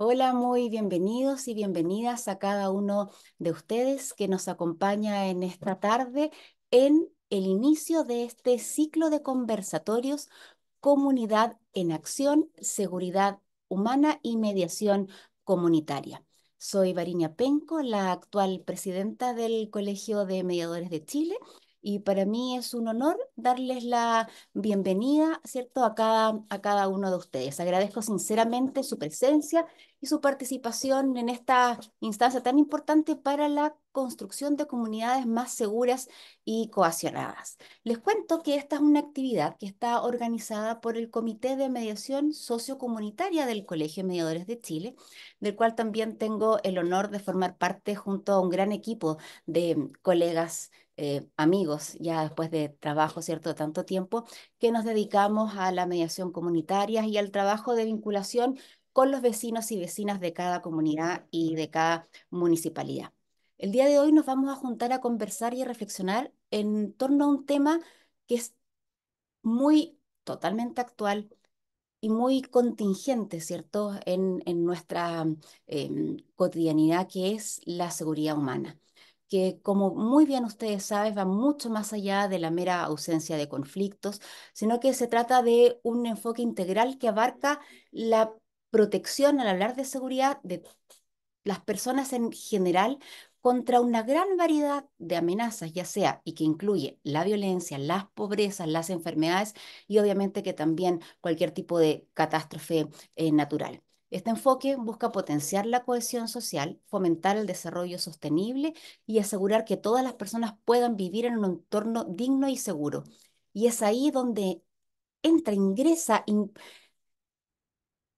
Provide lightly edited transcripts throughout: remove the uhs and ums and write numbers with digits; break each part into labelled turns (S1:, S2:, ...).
S1: Hola, muy bienvenidos y bienvenidas a cada uno de ustedes que nos acompaña en esta tarde en el inicio de este ciclo de conversatorios Comunidad en Acción, Seguridad Humana y Mediación Comunitaria. Soy Variña Penco, la actual presidenta del Colegio de Mediadores de Chile, y para mí es un honor darles la bienvenida, ¿cierto?, a cada uno de ustedes. Agradezco sinceramente su presencia y su participación en esta instancia tan importante para la construcción de comunidades más seguras y cohesionadas. Les cuento que esta es una actividad que está organizada por el Comité de Mediación Sociocomunitaria del Colegio de Mediadores de Chile, del cual también tengo el honor de formar parte junto a un gran equipo de colegas, amigos, ya después de trabajo, ¿cierto?, de tanto tiempo, que nos dedicamos a la mediación comunitaria y al trabajo de vinculación con los vecinos y vecinas de cada comunidad y de cada municipalidad. El día de hoy nos vamos a juntar a conversar y a reflexionar en torno a un tema que es muy totalmente actual y muy contingente, ¿cierto?, en nuestra cotidianidad, que es la seguridad humana, que como muy bien ustedes saben, va mucho más allá de la mera ausencia de conflictos, sino que se trata de un enfoque integral que abarca la protección, al hablar de seguridad, de las personas en general contra una gran variedad de amenazas, ya sea, y que incluye la violencia, las pobrezas, las enfermedades y obviamente que también cualquier tipo de catástrofe natural. Este enfoque busca potenciar la cohesión social, fomentar el desarrollo sostenible y asegurar que todas las personas puedan vivir en un entorno digno y seguro. Y es ahí donde ingresa,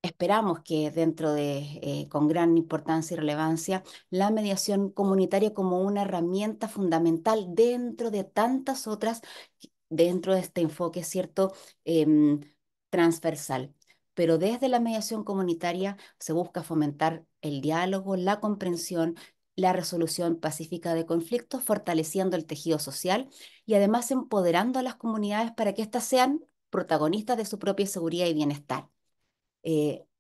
S1: esperamos que dentro de, con gran importancia y relevancia, la mediación comunitaria como una herramienta fundamental dentro de tantas otras, dentro de este enfoque, ¿cierto?, Em, transversal. Pero desde la mediación comunitaria se busca fomentar el diálogo, la comprensión, la resolución pacífica de conflictos, fortaleciendo el tejido social y además empoderando a las comunidades para que éstas sean protagonistas de su propia seguridad y bienestar.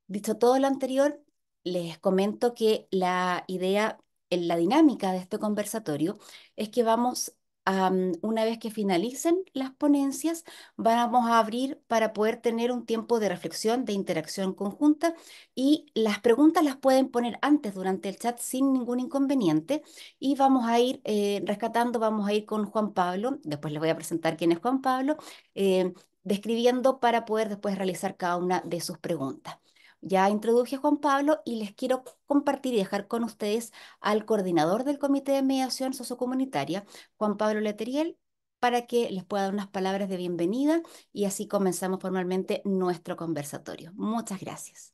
S1: Dicho todo lo anterior, les comento que la idea, en la dinámica de este conversatorio, es que vamos a, una vez que finalicen las ponencias, vamos a abrir para poder tener un tiempo de reflexión, de interacción conjunta, y las preguntas las pueden poner antes durante el chat sin ningún inconveniente, y vamos a ir rescatando, vamos a ir con Juan Pablo, después les voy a presentar quién es Juan Pablo, eh, describiendo para poder después realizar cada una de sus preguntas. Ya introduje a Juan Pablo y les quiero compartir y dejar con ustedes al coordinador del Comité de Mediación Sociocomunitaria, Juan Pablo Leteriel, para que les pueda dar unas palabras de bienvenida y así comenzamos formalmente nuestro conversatorio. Muchas gracias.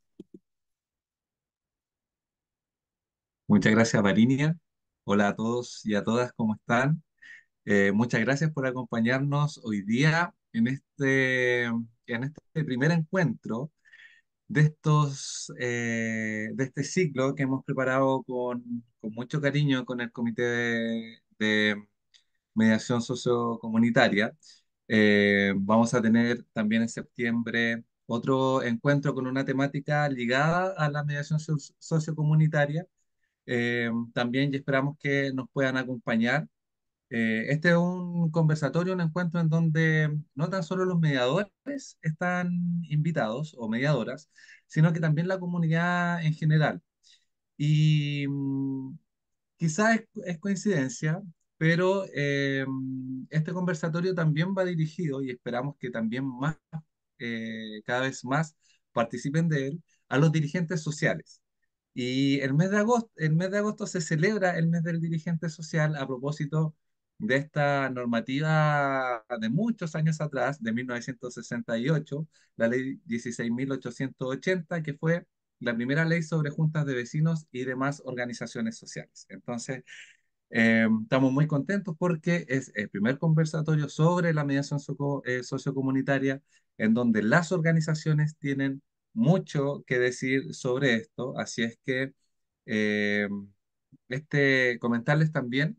S2: Muchas gracias, Varinia. Hola a todos y a todas, ¿cómo están? Muchas gracias por acompañarnos hoy día en este primer encuentro de este ciclo que hemos preparado con mucho cariño con el Comité de Mediación Sociocomunitaria. Vamos a tener también en septiembre otro encuentro con una temática ligada a la mediación sociocomunitaria también y esperamos que nos puedan acompañar. Este es un conversatorio, un encuentro en donde no tan solo los mediadores están invitados o mediadoras, sino que también la comunidad en general. Y quizás es coincidencia, pero este conversatorio también va dirigido y esperamos que también más, cada vez más participen de él a los dirigentes sociales. Y el mes de agosto se celebra el mes del dirigente social a propósito de esta normativa de muchos años atrás, de 1968, la ley 16.880, que fue la primera ley sobre juntas de vecinos y demás organizaciones sociales. Entonces, estamos muy contentos porque es el primer conversatorio sobre la mediación sociocomunitaria en donde las organizaciones tienen mucho que decir sobre esto. Así es que eh, comentarles también,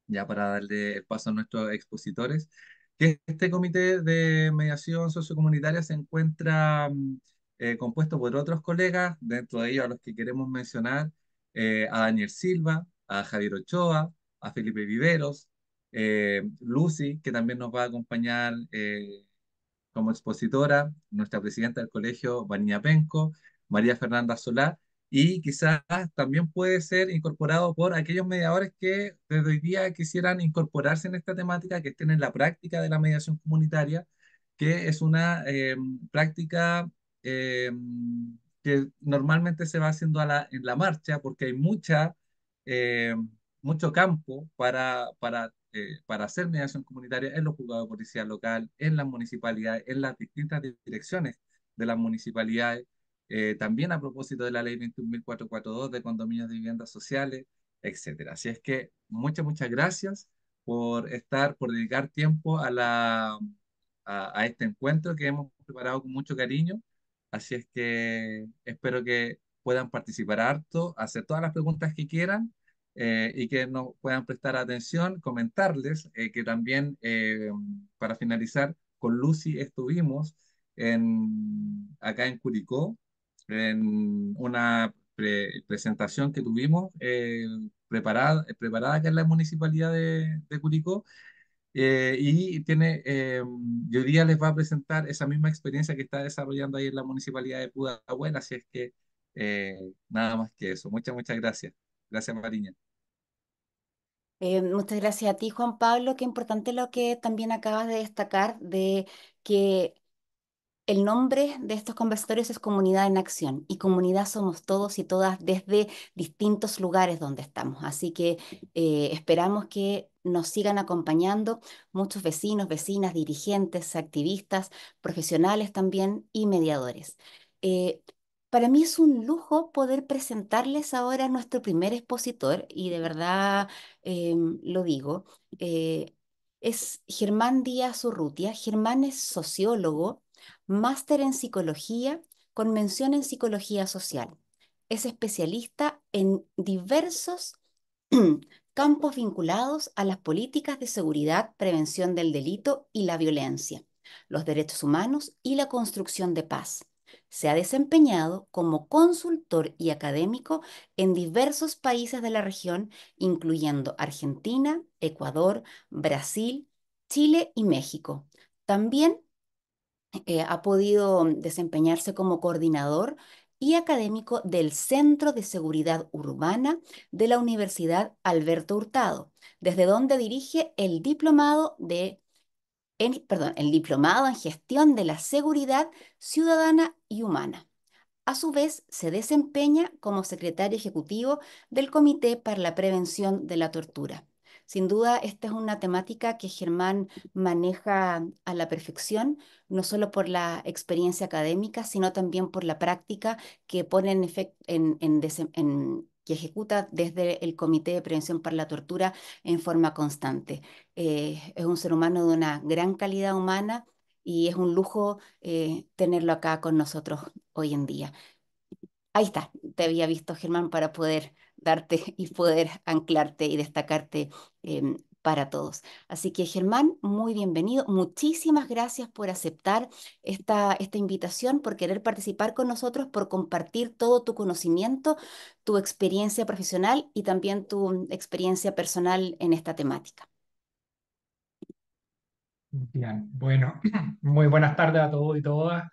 S2: ya para darle el paso a nuestros expositores, que este comité de mediación sociocomunitaria se encuentra compuesto por otros colegas, dentro de ellos a los que queremos mencionar, a Daniel Silva, a Javier Ochoa, a Felipe Viveros, Lucy, que también nos va a acompañar como expositora, nuestra presidenta del colegio, Vanina Penco, María Fernanda Solá, y quizás también puede ser incorporado por aquellos mediadores que desde hoy día quisieran incorporarse en esta temática, que estén en la práctica de la mediación comunitaria, que es una práctica eh, que normalmente se va haciendo en la marcha, porque hay eh, mucho campo para hacer mediación comunitaria en los juzgados de policía local, en las municipalidades, en las distintas direcciones de las municipalidades, también a propósito de la ley 21.442 de condominios de viviendas sociales, etcétera. Así es que muchas gracias por por dedicar tiempo a este encuentro que hemos preparado con mucho cariño. Así es que espero que puedan participar harto, hacer todas las preguntas que quieran y que nos puedan prestar atención, comentarles que también para finalizar, con Lucy estuvimos acá en Curicó en una presentación que tuvimos preparada acá en la municipalidad de Curicó y hoy día les va a presentar esa misma experiencia que está desarrollando ahí en la municipalidad de Pudahuel, así es que nada más que eso. Muchas gracias. Gracias, Mariña.
S1: Muchas gracias a ti, Juan Pablo. Qué importante lo que también acabas de destacar de que el nombre de estos conversatorios es Comunidad en Acción y comunidad somos todos y todas desde distintos lugares donde estamos. Así que esperamos que nos sigan acompañando muchos vecinos, vecinas, dirigentes, activistas, profesionales también y mediadores. Eh, para mí es un lujo poder presentarles ahora a nuestro primer expositor y de verdad lo digo. eh, es Germán Díaz Urrutia. Germán es sociólogo, máster en psicología con mención en psicología social. Es especialista en diversos campos vinculados a las políticas de seguridad, prevención del delito y la violencia, los derechos humanos y la construcción de paz. Se ha desempeñado como consultor y académico en diversos países de la región, incluyendo Argentina, Ecuador, Brasil, Chile y México. También ha podido desempeñarse como coordinador y académico del Centro de Seguridad Urbana de la Universidad Alberto Hurtado, desde donde dirige el diplomado en gestión de la seguridad ciudadana y humana. A su vez, se desempeña como secretario ejecutivo del Comité para la Prevención de la Tortura. Sin duda, esta es una temática que Germán maneja a la perfección, no solo por la experiencia académica, sino también por la práctica que pone que ejecuta desde el Comité de Prevención para la Tortura en forma constante. Es un ser humano de una gran calidad humana y es un lujo tenerlo acá con nosotros hoy en día. Ahí está, te había visto, Germán, para poder darte y poder anclarte y destacarte para todos. Así que, Germán, muy bienvenido. Muchísimas gracias por aceptar esta invitación, por querer participar con nosotros, por compartir todo tu conocimiento, tu experiencia profesional y también tu experiencia personal en esta temática.
S3: Bien, bueno, muy buenas tardes a todos y todas.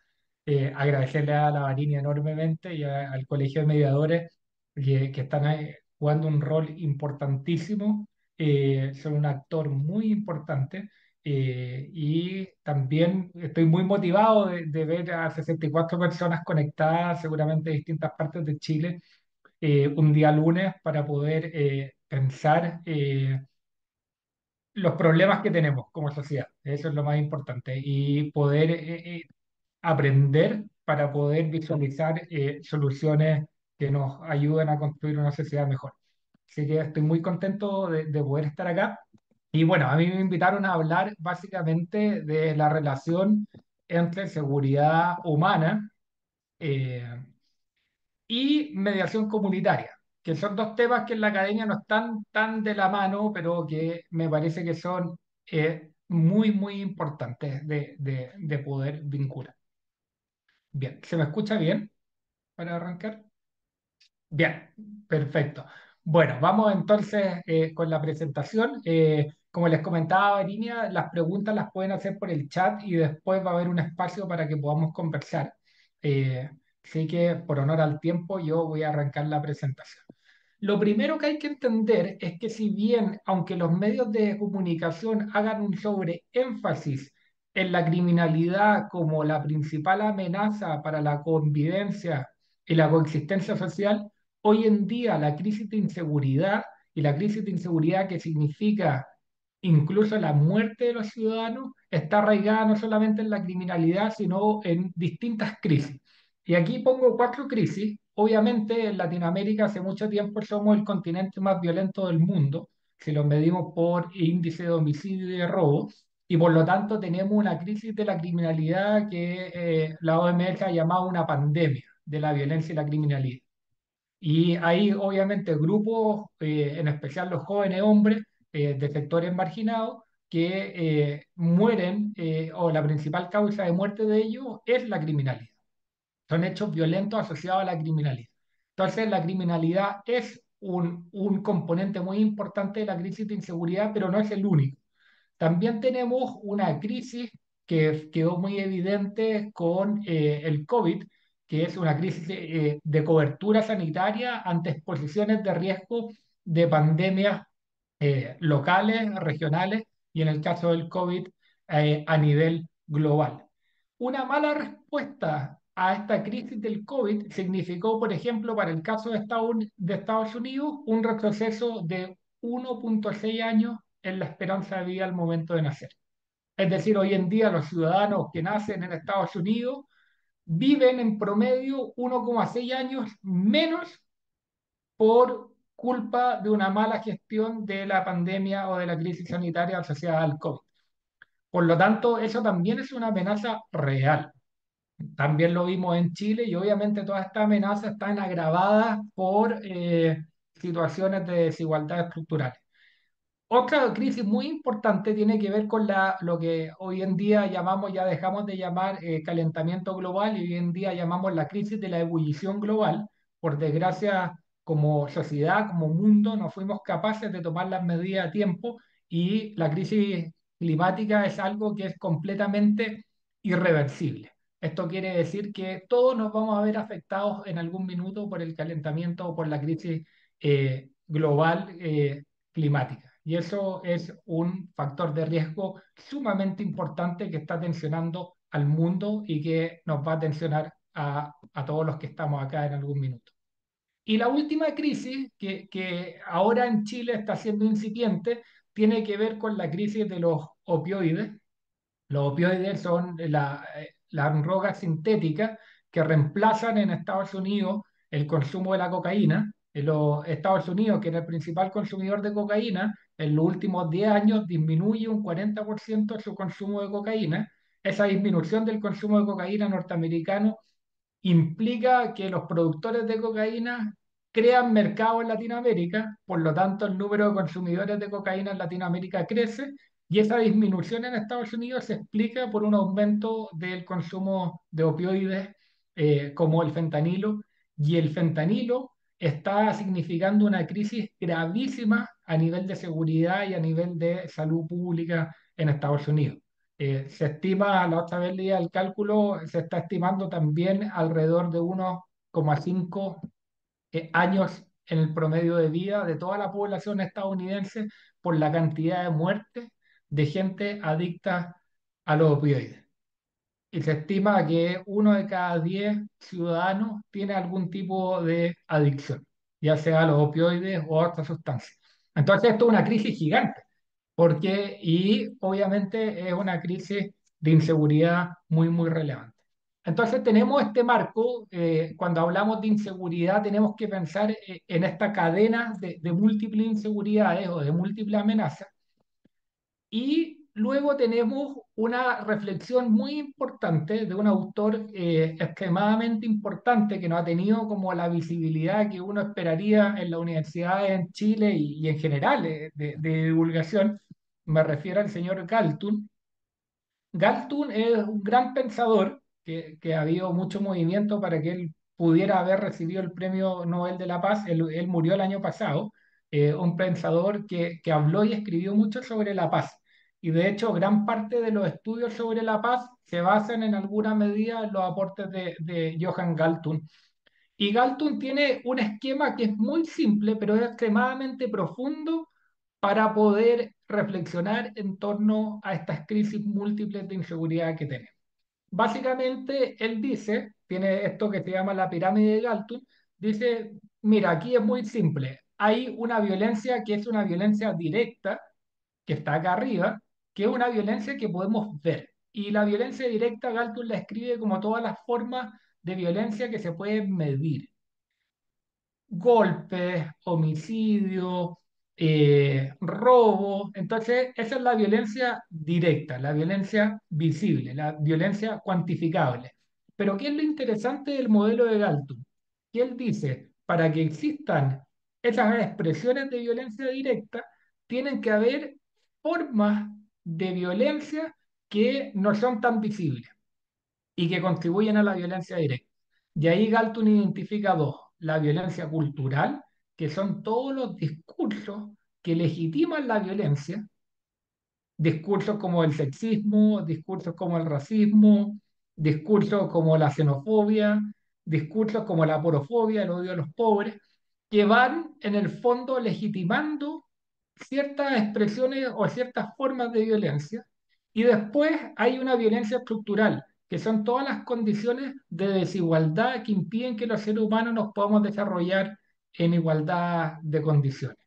S3: Agradecerle a la Varinia enormemente y al Colegio de Mediadores que están ahí jugando un rol importantísimo. Son un actor muy importante y también estoy muy motivado de ver a 64 personas conectadas, seguramente de distintas partes de Chile, un día lunes para poder pensar. Los problemas que tenemos como sociedad. Eso es lo más importante. Y poder aprender para poder visualizar soluciones que nos ayuden a construir una sociedad mejor. Así que estoy muy contento de poder estar acá. Y bueno, a mí me invitaron a hablar básicamente de la relación entre seguridad humana eh, y mediación comunitaria, que son dos temas que en la academia no están tan de la mano, pero que me parece que son muy importantes de poder vincular. Bien, ¿se me escucha bien para arrancar? Bien, perfecto. Bueno, vamos entonces con la presentación. Como les comentaba, Varinia, las preguntas las pueden hacer por el chat y después va a haber un espacio para que podamos conversar. Eh, Así que, por honor al tiempo, yo voy a arrancar la presentación. Lo primero que hay que entender es que si bien, aunque los medios de comunicación hagan un sobreénfasis en la criminalidad como la principal amenaza para la convivencia y la coexistencia social, hoy en día la crisis de inseguridad y la crisis de inseguridad que significa incluso la muerte de los ciudadanos está arraigada no solamente en la criminalidad, sino en distintas crisis. Y aquí pongo cuatro crisis. Obviamente en Latinoamérica hace mucho tiempo somos el continente más violento del mundo, si lo medimos por índice de homicidio y de robo, y por lo tanto tenemos una crisis de la criminalidad que la OMS ha llamado una pandemia de la violencia y la criminalidad. Y hay obviamente grupos, en especial los jóvenes hombres de sectores marginados, que mueren o la principal causa de muerte de ellos es la criminalidad. Son hechos violentos asociados a la criminalidad. Entonces, la criminalidad es un componente muy importante de la crisis de inseguridad, pero no es el único. También tenemos una crisis que quedó muy evidente con el COVID, que es una crisis de cobertura sanitaria ante exposiciones de riesgo de pandemias locales, regionales y en el caso del COVID a nivel global. Una mala respuesta a esta crisis del COVID significó, por ejemplo, para el caso de Estados Unidos, un retroceso de 1,6 años en la esperanza de vida al momento de nacer. Es decir, hoy en día los ciudadanos que nacen en Estados Unidos viven en promedio 1,6 años menos por culpa de una mala gestión de la pandemia o de la crisis sanitaria asociada al COVID. Por lo tanto, eso también es una amenaza real. También lo vimos en Chile y obviamente todas estas amenazas están agravadas por situaciones de desigualdad estructural. Otra crisis muy importante tiene que ver con lo que hoy en día llamamos, ya dejamos de llamar calentamiento global y hoy en día llamamos la crisis de la ebullición global. Por desgracia, como sociedad, como mundo, no fuimos capaces de tomar las medidas a tiempo y la crisis climática es algo que es completamente irreversible. Esto quiere decir que todos nos vamos a ver afectados en algún minuto por el calentamiento o por la crisis global climática. Y eso es un factor de riesgo sumamente importante que está tensionando al mundo y que nos va a tensionar a todos los que estamos acá en algún minuto. Y la última crisis, que ahora en Chile está siendo incipiente, tiene que ver con la crisis de los opioides. Los opioides son las drogas sintéticas que reemplazan en Estados Unidos el consumo de la cocaína. En los Estados Unidos, que es el principal consumidor de cocaína, en los últimos 10 años disminuye un 40% su consumo de cocaína. Esa disminución del consumo de cocaína norteamericano implica que los productores de cocaína crean mercado en Latinoamérica, por lo tanto el número de consumidores de cocaína en Latinoamérica crece y esa disminución en Estados Unidos se explica por un aumento del consumo de opioides como el fentanilo y el fentanilo está significando una crisis gravísima a nivel de seguridad y a nivel de salud pública en Estados Unidos. Se estima, la otra vez leía el cálculo, se está estimando también alrededor de 1,5 años en el promedio de vida de toda la población estadounidense por la cantidad de muertes de gente adicta a los opioides. Y se estima que 1 de cada 10 ciudadanos tiene algún tipo de adicción, ya sea a los opioides o a otras sustancias. Entonces, esto es una crisis gigante y obviamente es una crisis de inseguridad muy, muy relevante. Entonces tenemos este marco, cuando hablamos de inseguridad tenemos que pensar en esta cadena de múltiples inseguridades o de múltiples amenazas y luego tenemos una reflexión muy importante de un autor extremadamente importante que no ha tenido como la visibilidad que uno esperaría en la universidad en Chile y en general de divulgación. Me refiero al señor Galton. Galton es un gran pensador que ha habido mucho movimiento para que él pudiera haber recibido el Premio Nobel de la Paz. Él murió el año pasado, un pensador que habló y escribió mucho sobre la paz. Y de hecho, gran parte de los estudios sobre la paz se basan en alguna medida en los aportes de Johann Galtung. Y Galtung tiene un esquema que es muy simple, pero es extremadamente profundo para poder reflexionar en torno a estas crisis múltiples de inseguridad que tenemos. Básicamente, él dice, tiene esto que se llama la pirámide de Galtung, dice, mira, aquí es muy simple, hay una violencia que es una violencia directa, que está acá arriba, que es una violencia que podemos ver. Y la violencia directa, Galtung la escribe como todas las formas de violencia que se pueden medir: golpes, homicidio, robo. Entonces, esa es la violencia directa, la violencia visible, la violencia cuantificable. Pero ¿qué es lo interesante del modelo de Galtung? Que él dice, para que existan esas expresiones de violencia directa, tienen que haber formas de violencia que no son tan visibles y que contribuyen a la violencia directa. De ahí Galton identifica dos: la violencia cultural, que son todos los discursos que legitiman la violencia, discursos como el sexismo, discursos como el racismo, discursos como la xenofobia, discursos como la porofobia, el odio a los pobres, que van en el fondo legitimando ciertas expresiones o ciertas formas de violencia. Y después hay una violencia estructural, que son todas las condiciones de desigualdad que impiden que los seres humanos nos podamos desarrollar en igualdad de condiciones.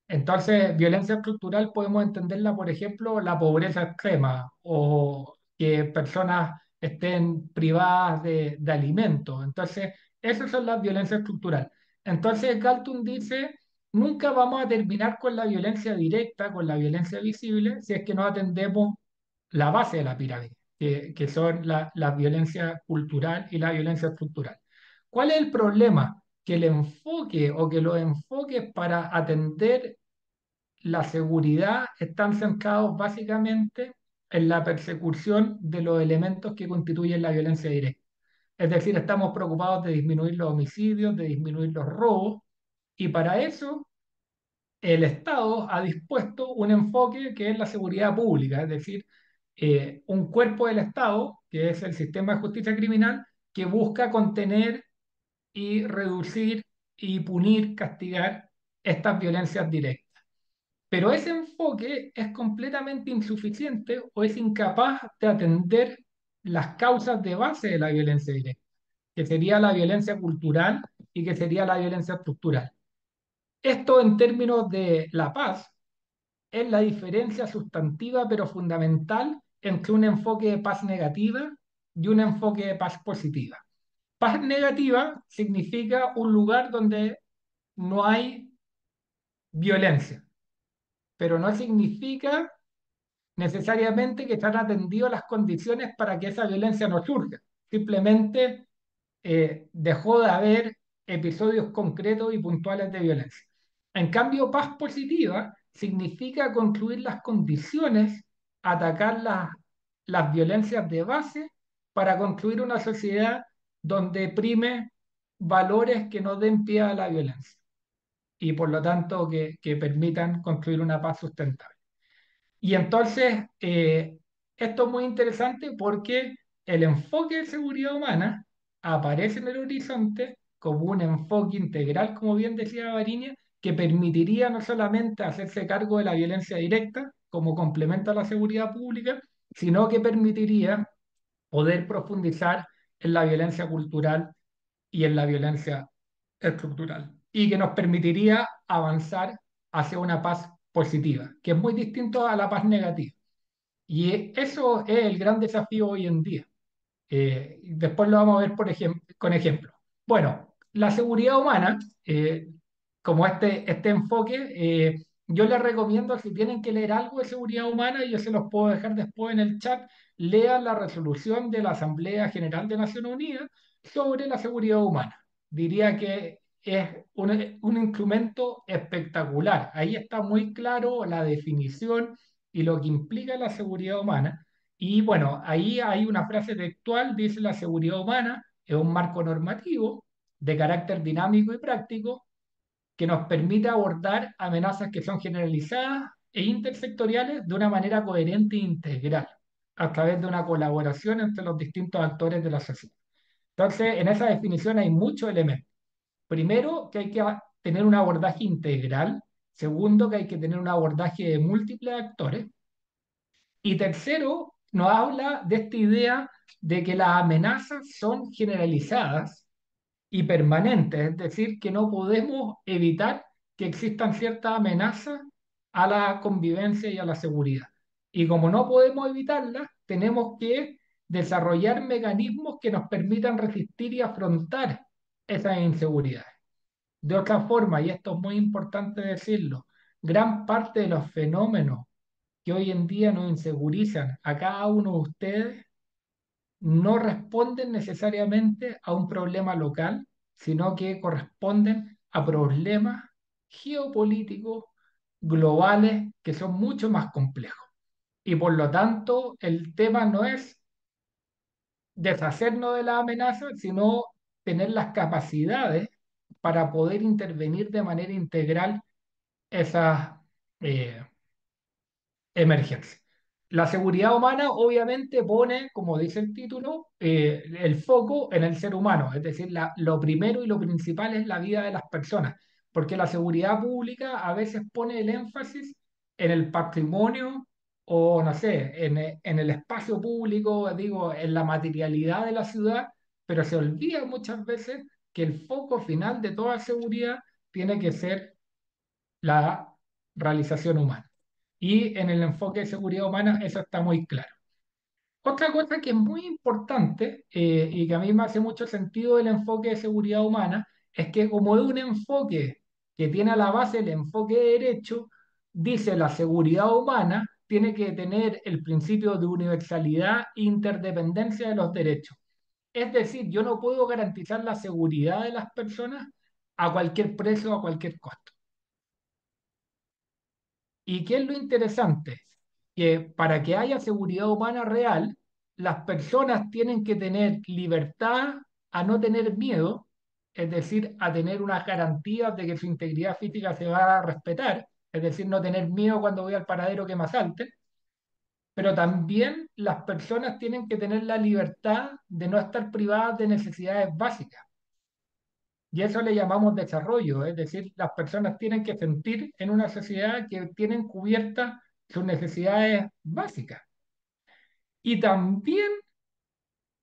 S3: Entonces, violencia estructural podemos entenderla, por ejemplo, la pobreza extrema o que personas estén privadas de alimentos. Entonces, esas son las violencias estructurales. Entonces, Galtung dice, nunca vamos a terminar con la violencia directa, con la violencia visible, si es que no atendemos la base de la pirámide, que son la violencia cultural y la violencia estructural. ¿Cuál es el problema? Que el enfoque o que los enfoques para atender la seguridad están centrados básicamente en la persecución de los elementos que constituyen la violencia directa. Es decir, estamos preocupados de disminuir los homicidios, de disminuir los robos, y para eso el Estado ha dispuesto un enfoque que es la seguridad pública, es decir, un cuerpo del Estado, que es el sistema de justicia criminal, que busca contener y reducir y punir, castigar estas violencias directas. Pero ese enfoque es completamente insuficiente o es incapaz de atender las causas de base de la violencia directa, que sería la violencia cultural y que sería la violencia estructural. Esto en términos de la paz es la diferencia sustantiva pero fundamental entre un enfoque de paz negativa y un enfoque de paz positiva. Paz negativa significa un lugar donde no hay violencia, pero no significa necesariamente que están atendidas las condiciones para que esa violencia no surja. Simplemente dejó de haber episodios concretos y puntuales de violencia. En cambio, paz positiva significa construir las condiciones, atacar las violencias de base para construir una sociedad donde prime valores que no den pie a la violencia y por lo tanto que permitan construir una paz sustentable. Y entonces, esto es muy interesante porque el enfoque de seguridad humana aparece en el horizonte como un enfoque integral, como bien decía Variña, que permitiría no solamente hacerse cargo de la violencia directa como complemento a la seguridad pública, sino que permitiría poder profundizar en la violencia cultural y en la violencia estructural, y que nos permitiría avanzar hacia una paz positiva, que es muy distinto a la paz negativa. Y eso es el gran desafío hoy en día. Después lo vamos a ver con ejemplos. Bueno, la seguridad humana, como este enfoque, yo les recomiendo, si tienen que leer algo de seguridad humana, y yo se los puedo dejar después en el chat, lean la resolución de la Asamblea General de Naciones Unidas sobre la seguridad humana. Diría que es un instrumento espectacular. Ahí está muy claro la definición y lo que implica la seguridad humana. Y bueno, ahí hay una frase textual, dice: la seguridad humana es un marco normativo de carácter dinámico y práctico que nos permite abordar amenazas que son generalizadas e intersectoriales de una manera coherente e integral, a través de una colaboración entre los distintos actores de la sociedad. Entonces, en esa definición hay muchos elementos. Primero, que hay que tener un abordaje integral. Segundo, que hay que tener un abordaje de múltiples actores. Y tercero, nos habla de esta idea de que las amenazas son generalizadas y permanentes, es decir, que no podemos evitar que existan ciertas amenazas a la convivencia y a la seguridad. Y como no podemos evitarlas, tenemos que desarrollar mecanismos que nos permitan resistir y afrontar esas inseguridades. De otra forma, y esto es muy importante decirlo, gran parte de los fenómenos que hoy en día nos insegurizan a cada uno de ustedes no responden necesariamente a un problema local, sino que corresponden a problemas geopolíticos globales que son mucho más complejos. Y por lo tanto, el tema no es deshacernos de la amenaza, sino tener las capacidades para poder intervenir de manera integral esas eh, emergencia. La seguridad humana obviamente pone, como dice el título, el foco en el ser humano, es decir, lo primero y lo principal es la vida de las personas, porque la seguridad pública a veces pone el énfasis en el patrimonio o, no sé, en el espacio público, digo, en la materialidad de la ciudad, pero se olvida muchas veces que el foco final de toda seguridad tiene que ser la realización humana. Y en el enfoque de seguridad humana eso está muy claro. Otra cosa que es muy importante y que a mí me hace mucho sentido del enfoque de seguridad humana es que como es un enfoque que tiene a la base el enfoque de derecho, dice la seguridad humana tiene que tener el principio de universalidad e interdependencia de los derechos. Es decir, yo no puedo garantizar la seguridad de las personas a cualquier precio o a cualquier costo. ¿Y qué es lo interesante? Que para que haya seguridad humana real, las personas tienen que tener libertad a no tener miedo, es decir, a tener unas garantías de que su integridad física se va a respetar, es decir, no tener miedo cuando voy al paradero que me asalten, pero también las personas tienen que tener la libertad de no estar privadas de necesidades básicas. Y eso le llamamos desarrollo, es decir, las personas tienen que sentir en una sociedad que tienen cubiertas sus necesidades básicas. Y también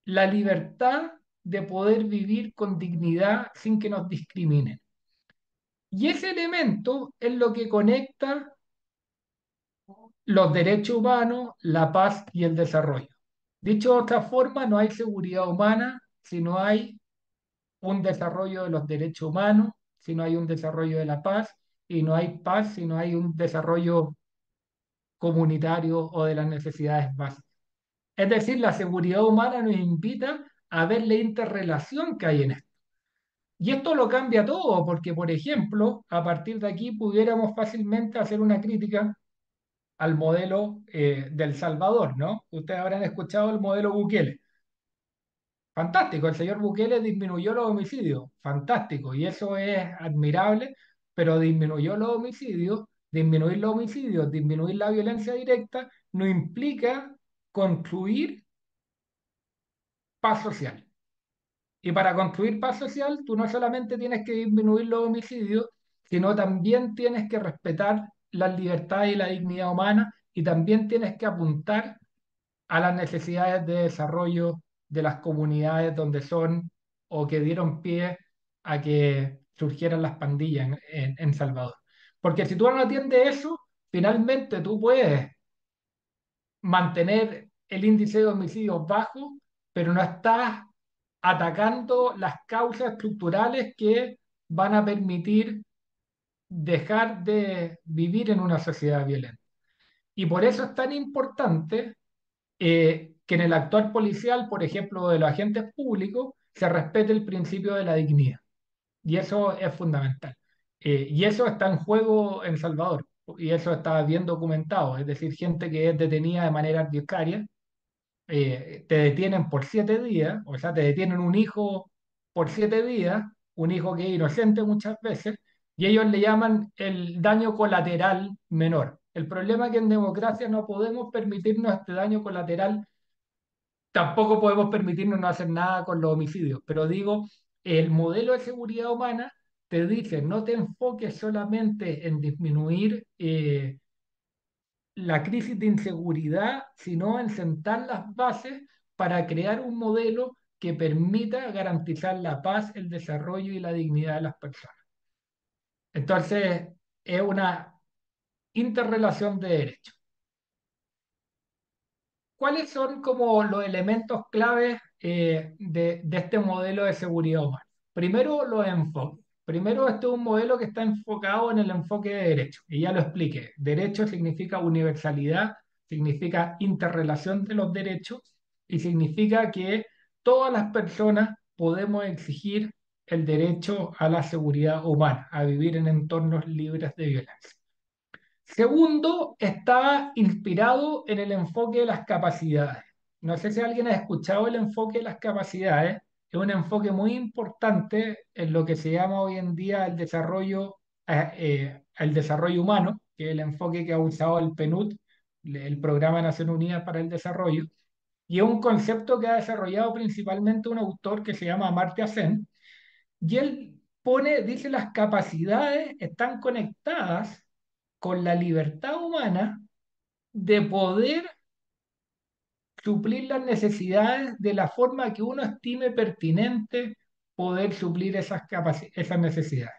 S3: la libertad de poder vivir con dignidad sin que nos discriminen. Y ese elemento es lo que conecta los derechos humanos, la paz y el desarrollo. Dicho de otra forma, no hay seguridad humana si no hay un desarrollo de los derechos humanos, si no hay un desarrollo de la paz, y no hay paz si no hay un desarrollo comunitario o de las necesidades básicas. Es decir, la seguridad humana nos invita a ver la interrelación que hay en esto. Y esto lo cambia todo, porque, por ejemplo, a partir de aquí pudiéramos fácilmente hacer una crítica al modelo del Salvador, ¿no? Ustedes habrán escuchado el modelo Bukele. Fantástico, el señor Bukele disminuyó los homicidios, fantástico, y eso es admirable, pero disminuyó los homicidios, disminuir la violencia directa, no implica construir paz social. Y para construir paz social, tú no solamente tienes que disminuir los homicidios, sino también tienes que respetar la libertad y la dignidad humana y también tienes que apuntar a las necesidades de desarrollo de las comunidades donde son o que dieron pie a que surgieran las pandillas en Salvador. Porque si tú no atiendes eso, finalmente tú puedes mantener el índice de homicidios bajo, pero no estás atacando las causas estructurales que van a permitir dejar de vivir en una sociedad violenta. Y por eso es tan importante que en el actuar policial, por ejemplo, de los agentes públicos, se respete el principio de la dignidad. Y eso es fundamental. Y eso está en juego en Salvador. Y eso está bien documentado. Es decir, gente que es detenida de manera arbitraria. te detienen por 7 días, o sea, te detienen un hijo por 7 días, un hijo que es inocente muchas veces, y ellos le llaman el daño colateral menor. El problema es que en democracia no podemos permitirnos este daño colateral. Tampoco podemos permitirnos no hacer nada con los homicidios, pero digo, el modelo de seguridad humana te dice, no te enfoques solamente en disminuir la crisis de inseguridad, sino en sentar las bases para crear un modelo que permita garantizar la paz, el desarrollo y la dignidad de las personas. Entonces, es una interrelación de derechos. ¿Cuáles son como los elementos claves de este modelo de seguridad humana? Primero, los enfoques. Primero, este es un modelo que está enfocado en el enfoque de derecho. Y ya lo expliqué. Derecho significa universalidad, significa interrelación de los derechos y significa que todas las personas podemos exigir el derecho a la seguridad humana, a vivir en entornos libres de violencia. Segundo, está inspirado en el enfoque de las capacidades. No sé si alguien ha escuchado el enfoque de las capacidades. Es un enfoque muy importante en lo que se llama hoy en día el desarrollo humano, que es el enfoque que ha usado el PNUD, el Programa de Naciones Unidas para el Desarrollo, y es un concepto que ha desarrollado principalmente un autor que se llama Amartya Sen, y él dice, las capacidades están conectadas con la libertad humana de poder suplir las necesidades de la forma que uno estime pertinente poder suplir esas necesidades.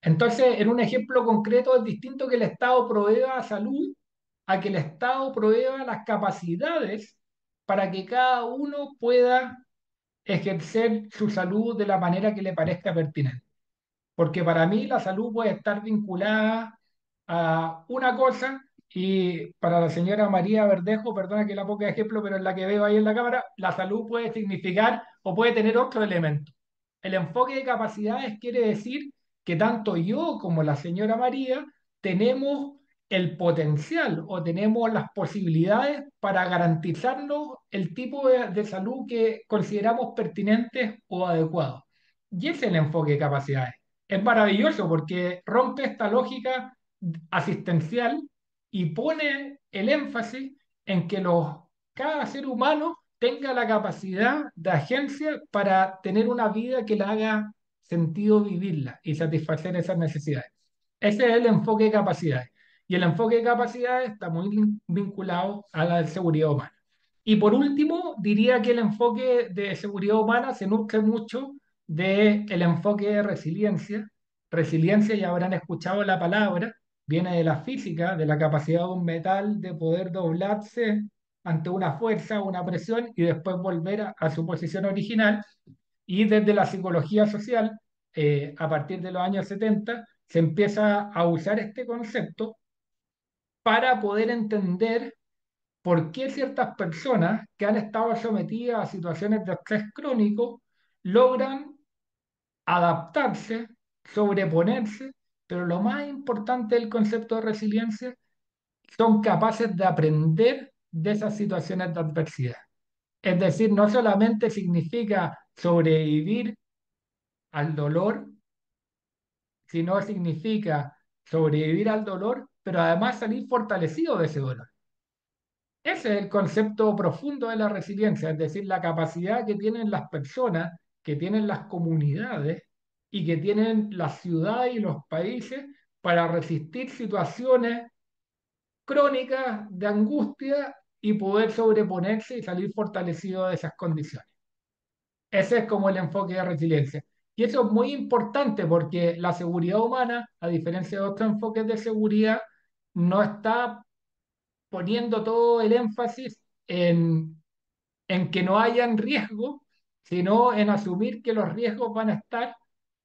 S3: Entonces, en un ejemplo concreto, es distinto que el Estado provea salud a que el Estado provea las capacidades para que cada uno pueda ejercer su salud de la manera que le parezca pertinente. Porque para mí la salud puede estar vinculada a una cosa y para la señora María Verdejo, perdona que la ponga de ejemplo, pero es la que veo ahí en la cámara, la salud puede significar o puede tener otro elemento. El enfoque de capacidades quiere decir que tanto yo como la señora María tenemos el potencial o tenemos las posibilidades para garantizarnos el tipo de salud que consideramos pertinentes o adecuados. Y ese es el enfoque de capacidades. Es maravilloso porque rompe esta lógica asistencial y pone el énfasis en que cada ser humano tenga la capacidad de agencia para tener una vida que le haga sentido vivirla y satisfacer esas necesidades. Ese es el enfoque de capacidades. Y el enfoque de capacidades está muy vinculado a la seguridad humana. Y por último, diría que el enfoque de seguridad humana se nutre mucho del enfoque de resiliencia. Resiliencia, ya habrán escuchado la palabra, viene de la física, de la capacidad de un metal de poder doblarse ante una fuerza, una presión y después volver a su posición original. Y desde la psicología social, a partir de los años 70, se empieza a usar este concepto para poder entender por qué ciertas personas que han estado sometidas a situaciones de estrés crónico logran adaptarse, sobreponerse, pero lo más importante del concepto de resiliencia, son capaces de aprender de esas situaciones de adversidad. Es decir, no solamente significa sobrevivir al dolor, sino significa sobrevivir al dolor, pero además salir fortalecido de ese dolor. Ese es el concepto profundo de la resiliencia, es decir, la capacidad que tienen las personas, que tienen las comunidades y que tienen las ciudades y los países para resistir situaciones crónicas de angustia y poder sobreponerse y salir fortalecido de esas condiciones. Ese es como el enfoque de resiliencia. Y eso es muy importante porque la seguridad humana, a diferencia de otros enfoques de seguridad, no está poniendo todo el énfasis en que no hayan riesgos, sino en asumir que los riesgos van a estar,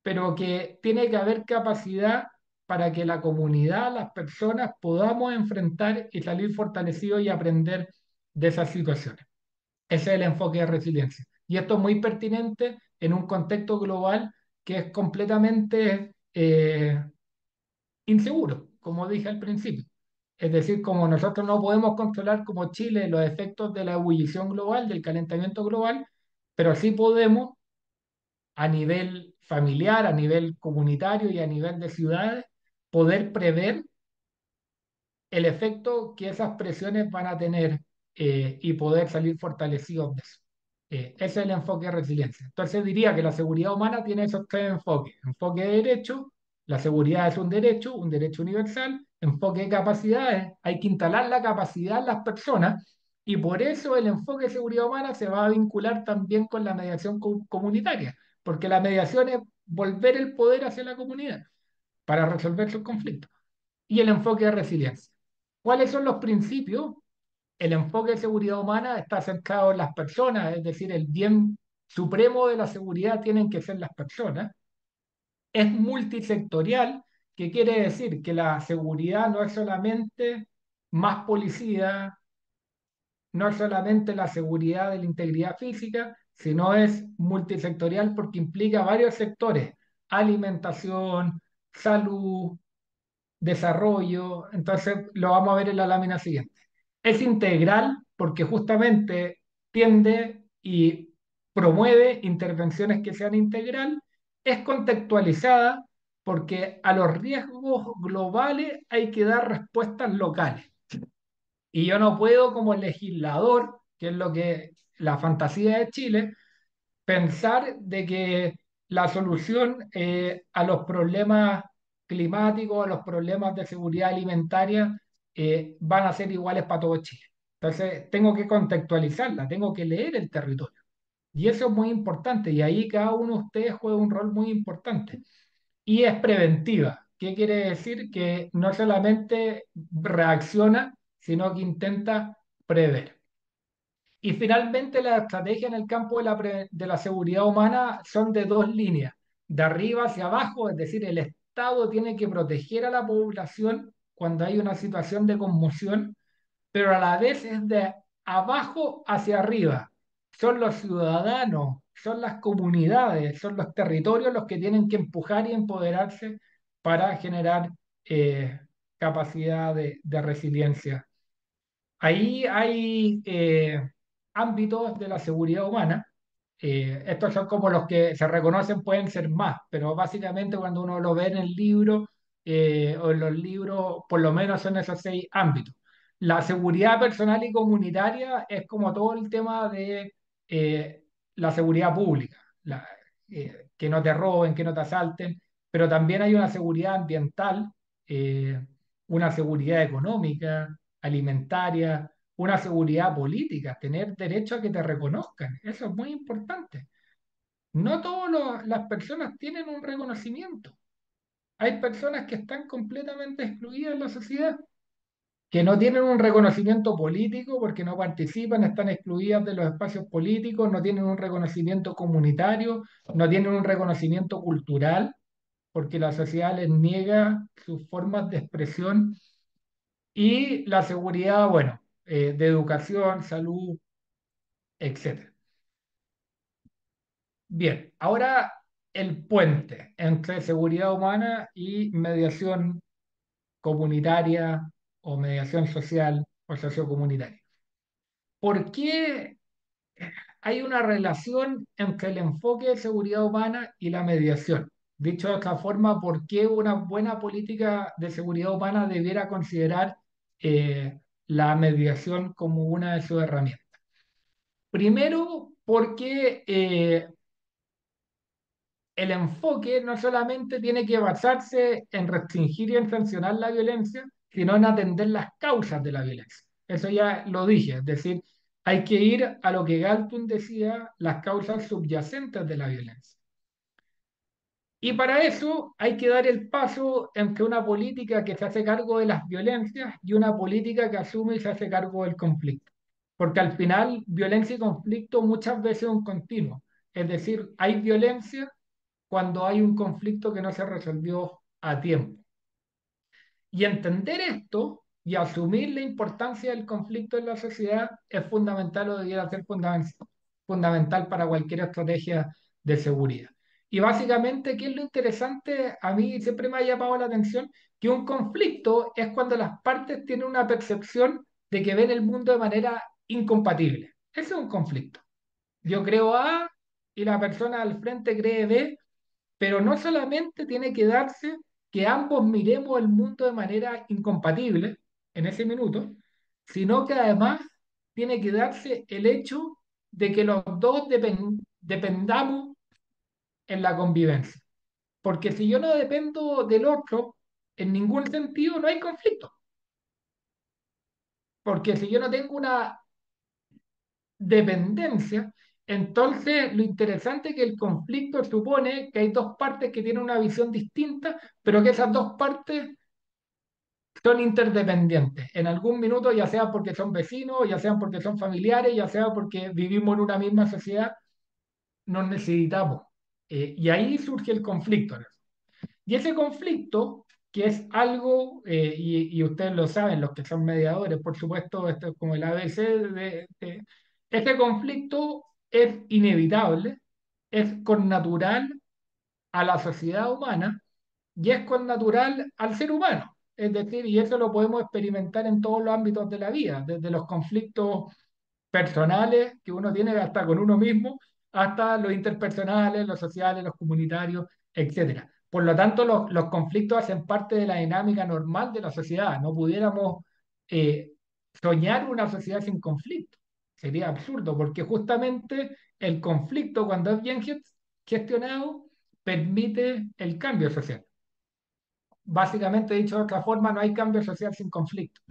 S3: pero que tiene que haber capacidad para que la comunidad, las personas, podamos enfrentar y salir fortalecidos y aprender de esas situaciones. Ese es el enfoque de resiliencia. Y esto es muy pertinente en un contexto global que es completamente inseguro, como dije al principio. Es decir, como nosotros no podemos controlar como Chile los efectos de la ebullición global, del calentamiento global, pero sí podemos a nivel familiar, a nivel comunitario y a nivel de ciudades, poder prever el efecto que esas presiones van a tener y poder salir fortalecidos de eso. Ese es el enfoque de resiliencia. Entonces diría que la seguridad humana tiene esos tres enfoques. Enfoque de derecho, la seguridad es un derecho universal. Enfoque de capacidades, hay que instalar la capacidad en las personas y por eso el enfoque de seguridad humana se va a vincular también con la mediación comunitaria, porque la mediación es volver el poder hacia la comunidad para resolver sus conflictos. Y el enfoque de resiliencia. ¿Cuáles son los principios? El enfoque de seguridad humana está centrado en las personas, es decir, el bien supremo de la seguridad tienen que ser las personas. Es multisectorial, que quiere decir que la seguridad no es solamente más policía, no es solamente la seguridad de la integridad física, sino es multisectorial porque implica varios sectores: alimentación, salud, desarrollo. Entonces lo vamos a ver en la lámina siguiente. Es integral porque justamente tiende y promueve intervenciones que sean integral. Es contextualizada porque a los riesgos globales hay que dar respuestas locales. Y yo no puedo como legislador, que es lo que la fantasía de Chile, pensar de que la solución a los problemas climáticos, a los problemas de seguridad alimentaria, van a ser iguales para todo Chile. Entonces, tengo que contextualizarla, tengo que leer el territorio. Y eso es muy importante, y ahí cada uno de ustedes juega un rol muy importante. Y es preventiva. ¿Qué quiere decir? Que no solamente reacciona, sino que intenta prever. Y finalmente, la estrategia en el campo de la seguridad humana son de dos líneas, de arriba hacia abajo, es decir, el Estado tiene que proteger a la población cuando hay una situación de conmoción, pero a la vez es de abajo hacia arriba. Son los ciudadanos, son las comunidades, son los territorios los que tienen que empujar y empoderarse para generar capacidad de resiliencia. Ahí hay ámbitos de la seguridad humana. Estos son como los que se reconocen, pueden ser más, pero básicamente cuando uno lo ve en el libro o en los libros, por lo menos son esos seis ámbitos. La seguridad personal y comunitaria es como todo el tema de eh, la seguridad pública, que no te roben, que no te asalten, pero también hay una seguridad ambiental, eh, una seguridad económica, alimentaria, una seguridad política, tener derecho a que te reconozcan. Eso es muy importante. No todas las personas tienen un reconocimiento. Hay personas que están completamente excluidas en la sociedad, que no tienen un reconocimiento político porque no participan, están excluidas de los espacios políticos, no tienen un reconocimiento comunitario, no tienen un reconocimiento cultural porque la sociedad les niega sus formas de expresión y la seguridad, bueno, de educación, salud, etcétera. Bien, ahora el puente entre seguridad humana y mediación comunitaria o mediación social o sociocomunitaria. ¿Por qué hay una relación entre el enfoque de seguridad humana y la mediación? Dicho de otra forma, ¿por qué una buena política de seguridad humana debiera considerar la mediación como una de sus herramientas? Primero, porque el enfoque no solamente tiene que basarse en restringir y en sancionar la violencia, sino en atender las causas de la violencia. Eso ya lo dije, es decir, hay que ir a lo que Galton decía, las causas subyacentes de la violencia. Y para eso hay que dar el paso entre una política que se hace cargo de las violencias y una política que asume y se hace cargo del conflicto. Porque al final, violencia y conflicto muchas veces es un continuo. Es decir, hay violencia cuando hay un conflicto que no se resolvió a tiempo. Y entender esto y asumir la importancia del conflicto en la sociedad es fundamental o debiera ser fundamental para cualquier estrategia de seguridad. Y básicamente, ¿qué es lo interesante? A mí siempre me ha llamado la atención que un conflicto es cuando las partes tienen una percepción de que ven el mundo de manera incompatible. Ese es un conflicto. Yo creo A y la persona al frente cree B, pero no solamente tiene que darse que ambos miremos el mundo de manera incompatible en ese minuto, sino que además tiene que darse el hecho de que los dos dependamos en la convivencia. Porque si yo no dependo del otro, en ningún sentido no hay conflicto. Porque si yo no tengo una dependencia, entonces lo interesante es que el conflicto supone que hay dos partes que tienen una visión distinta, pero que esas dos partes son interdependientes. En algún minuto, ya sea porque son vecinos, ya sea porque son familiares, ya sea porque vivimos en una misma sociedad, nos necesitamos. Y ahí surge el conflicto. Y ese conflicto, que es algo, y ustedes lo saben, los que son mediadores, por supuesto, esto es como el ABC, este conflicto es inevitable, es connatural a la sociedad humana y es connatural al ser humano. Es decir, y eso lo podemos experimentar en todos los ámbitos de la vida, desde los conflictos personales que uno tiene hasta con uno mismo, hasta los interpersonales, los sociales, los comunitarios, etcétera. Por lo tanto, los conflictos hacen parte de la dinámica normal de la sociedad. No pudiéramos eh, soñar una sociedad sin conflicto. Sería absurdo, porque justamente el conflicto, cuando es bien gestionado, permite el cambio social. Básicamente, dicho de otra forma, no hay cambio social sin conflicto.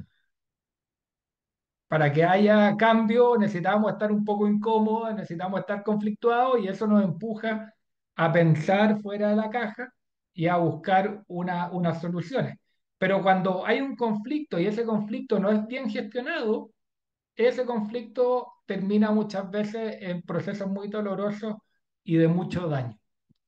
S3: Para que haya cambio necesitamos estar un poco incómodos, necesitamos estar conflictuados y eso nos empuja a pensar fuera de la caja y a buscar unas soluciones. Pero cuando hay un conflicto y ese conflicto no es bien gestionado, ese conflicto termina muchas veces en procesos muy dolorosos y de mucho daño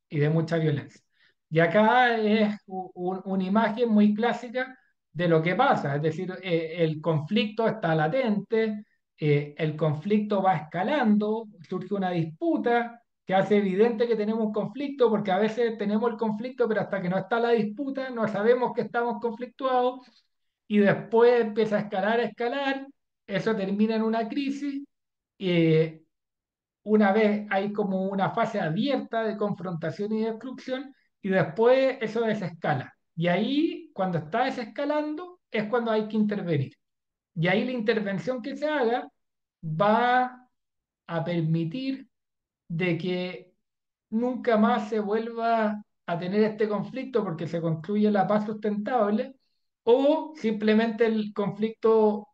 S3: y de mucha violencia. Y acá es una imagen muy clásica de lo que pasa, es decir, el conflicto está latente, el conflicto va escalando, surge una disputa que hace evidente que tenemos un conflicto, porque a veces tenemos el conflicto, pero hasta que no está la disputa, no sabemos que estamos conflictuados, y después empieza a escalar, eso termina en una crisis, eh, una vez hay como una fase abierta de confrontación y destrucción y después eso desescala. Y ahí, cuando está desescalando, es cuando hay que intervenir. Y ahí la intervención que se haga va a permitir de que nunca más se vuelva a tener este conflicto porque se construye la paz sustentable o simplemente el conflicto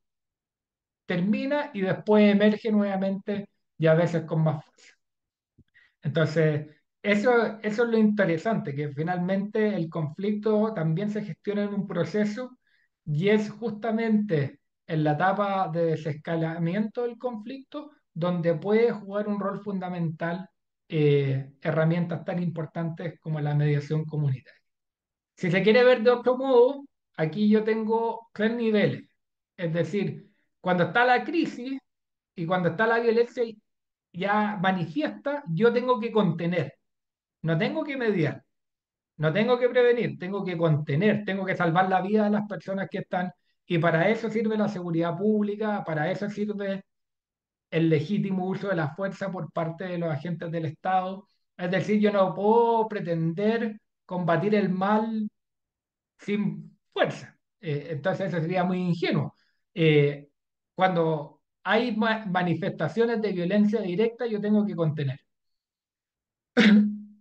S3: termina y después emerge nuevamente y a veces con más fuerza. Entonces, eso es lo interesante, que finalmente el conflicto también se gestiona en un proceso y es justamente en la etapa de desescalamiento del conflicto donde puede jugar un rol fundamental herramientas tan importantes como la mediación comunitaria. Si se quiere ver de otro modo, aquí yo tengo tres niveles. Es decir, cuando está la crisis y cuando está la violencia ya manifiesta, yo tengo que contener, no tengo que mediar, no tengo que prevenir, tengo que contener, tengo que salvar la vida de las personas que están, y para eso sirve la seguridad pública, para eso sirve el legítimo uso de la fuerza por parte de los agentes del Estado. Es decir, yo no puedo pretender combatir el mal sin fuerza. Entonces eso sería muy ingenuo. Eh, Cuando hay manifestaciones de violencia directa, yo tengo que contener.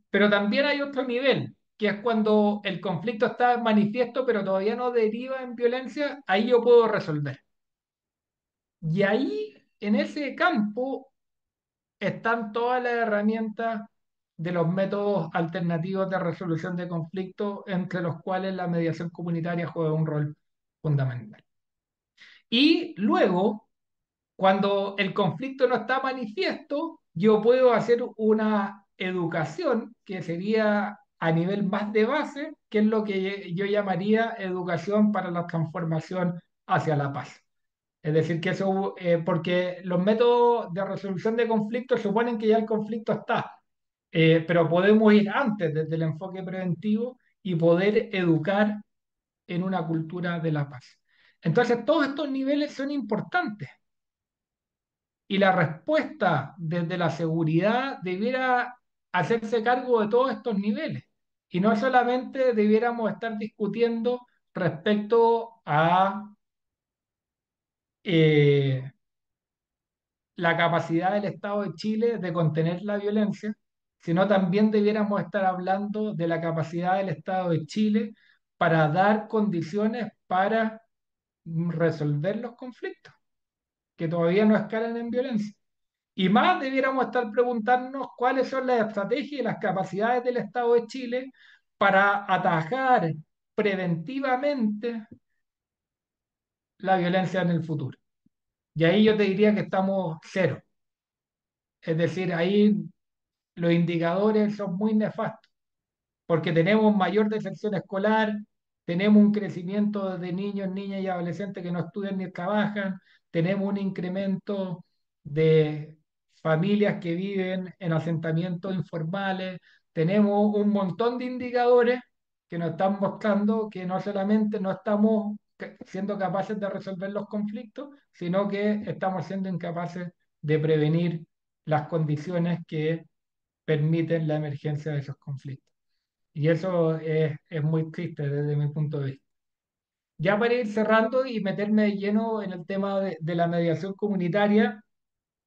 S3: Pero también hay otro nivel, que es cuando el conflicto está manifiesto, pero todavía no deriva en violencia, ahí yo puedo resolver. Y ahí, en ese campo, están todas las herramientas de los métodos alternativos de resolución de conflictos, entre los cuales la mediación comunitaria juega un rol fundamental. Y luego, cuando el conflicto no está manifiesto, yo puedo hacer una educación que sería a nivel más de base, que es lo que yo llamaría educación para la transformación hacia la paz. Es decir, que eso, porque los métodos de resolución de conflictos suponen que ya el conflicto está. pero podemos ir antes desde el enfoque preventivo y poder educar en una cultura de la paz. Entonces, todos estos niveles son importantes y la respuesta desde la seguridad debiera hacerse cargo de todos estos niveles y no solamente debiéramos estar discutiendo respecto a eh, la capacidad del Estado de Chile de contener la violencia, sino también debiéramos estar hablando de la capacidad del Estado de Chile para dar condiciones para resolver los conflictos que todavía no escalan en violencia. Y más debiéramos estar preguntarnos cuáles son las estrategias y las capacidades del Estado de Chile para atajar preventivamente la violencia en el futuro. Y ahí yo te diría que estamos cero. Es decir, ahí los indicadores son muy nefastos, porque tenemos mayor deserción escolar, tenemos un crecimiento de niños, niñas y adolescentes que no estudian ni trabajan, tenemos un incremento de familias que viven en asentamientos informales, tenemos un montón de indicadores que nos están mostrando que no solamente no estamos siendo capaces de resolver los conflictos, sino que estamos siendo incapaces de prevenir las condiciones que permiten la emergencia de esos conflictos. Y eso es muy triste desde mi punto de vista. Ya para ir cerrando y meterme de lleno en el tema de la mediación comunitaria,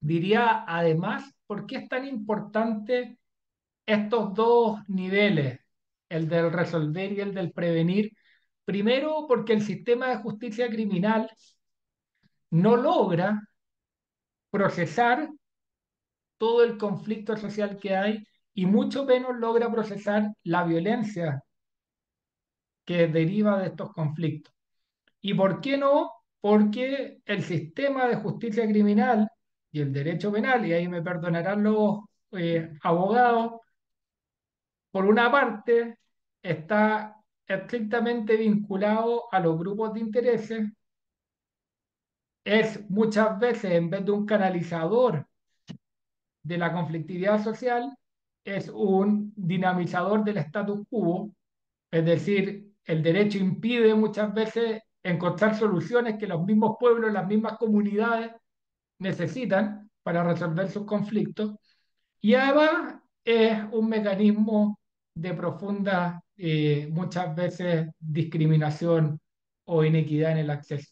S3: diría además, ¿por qué es tan importante estos dos niveles, el del resolver y el del prevenir? Primero, porque el sistema de justicia criminal no logra procesar todo el conflicto social que hay y mucho menos logra procesar la violencia que deriva de estos conflictos. ¿Y por qué no? Porque el sistema de justicia criminal y el derecho penal, y ahí me perdonarán los abogados, por una parte está estrictamente vinculado a los grupos de intereses, es muchas veces en vez de un canalizador de la conflictividad social, es un dinamizador del status quo. Es decir, el derecho impide muchas veces encontrar soluciones que los mismos pueblos, las mismas comunidades necesitan para resolver sus conflictos. Y además es un mecanismo de profunda, muchas veces, discriminación o inequidad en el acceso.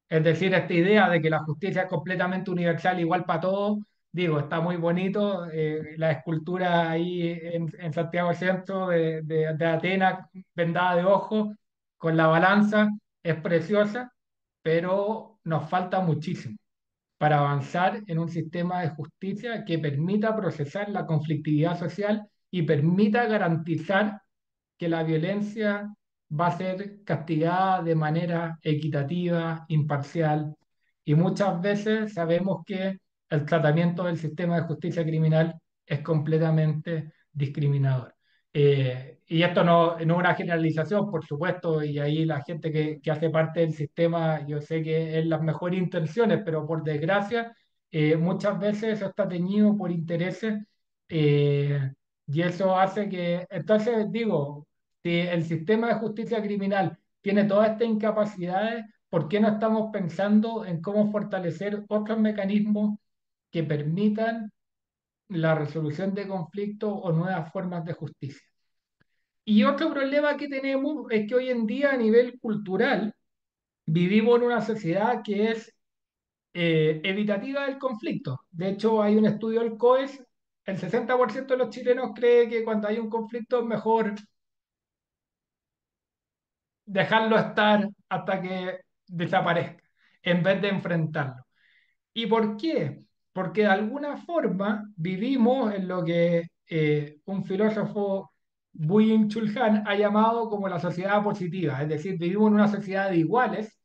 S3: Es decir, esta idea de que la justicia es completamente universal, igual para todos, digo, está muy bonito. La escultura ahí en Santiago Centro de Atenas, vendada de ojos, con la balanza, es preciosa, pero nos falta muchísimo para avanzar en un sistema de justicia que permita procesar la conflictividad social y permita garantizar que la violencia va a ser castigada de manera equitativa, imparcial, y muchas veces sabemos que el tratamiento del sistema de justicia criminal es completamente discriminador. Y esto no es una generalización, por supuesto, y ahí la gente que hace parte del sistema, yo sé que es las mejores intenciones, pero por desgracia, muchas veces eso está teñido por intereses, y eso hace que, entonces digo, si el sistema de justicia criminal tiene todas estas incapacidades, ¿por qué no estamos pensando en cómo fortalecer otros mecanismos que permitan la resolución de conflictos o nuevas formas de justicia? Y otro problema que tenemos es que hoy en día a nivel cultural vivimos en una sociedad que es evitativa del conflicto. De hecho, hay un estudio del COES, el 60% de los chilenos cree que cuando hay un conflicto es mejor dejarlo estar hasta que desaparezca, en vez de enfrentarlo. ¿Y por qué? Porque de alguna forma vivimos en lo que un filósofo, Byung-Chul Han, ha llamado como la sociedad positiva, es decir, vivimos en una sociedad de iguales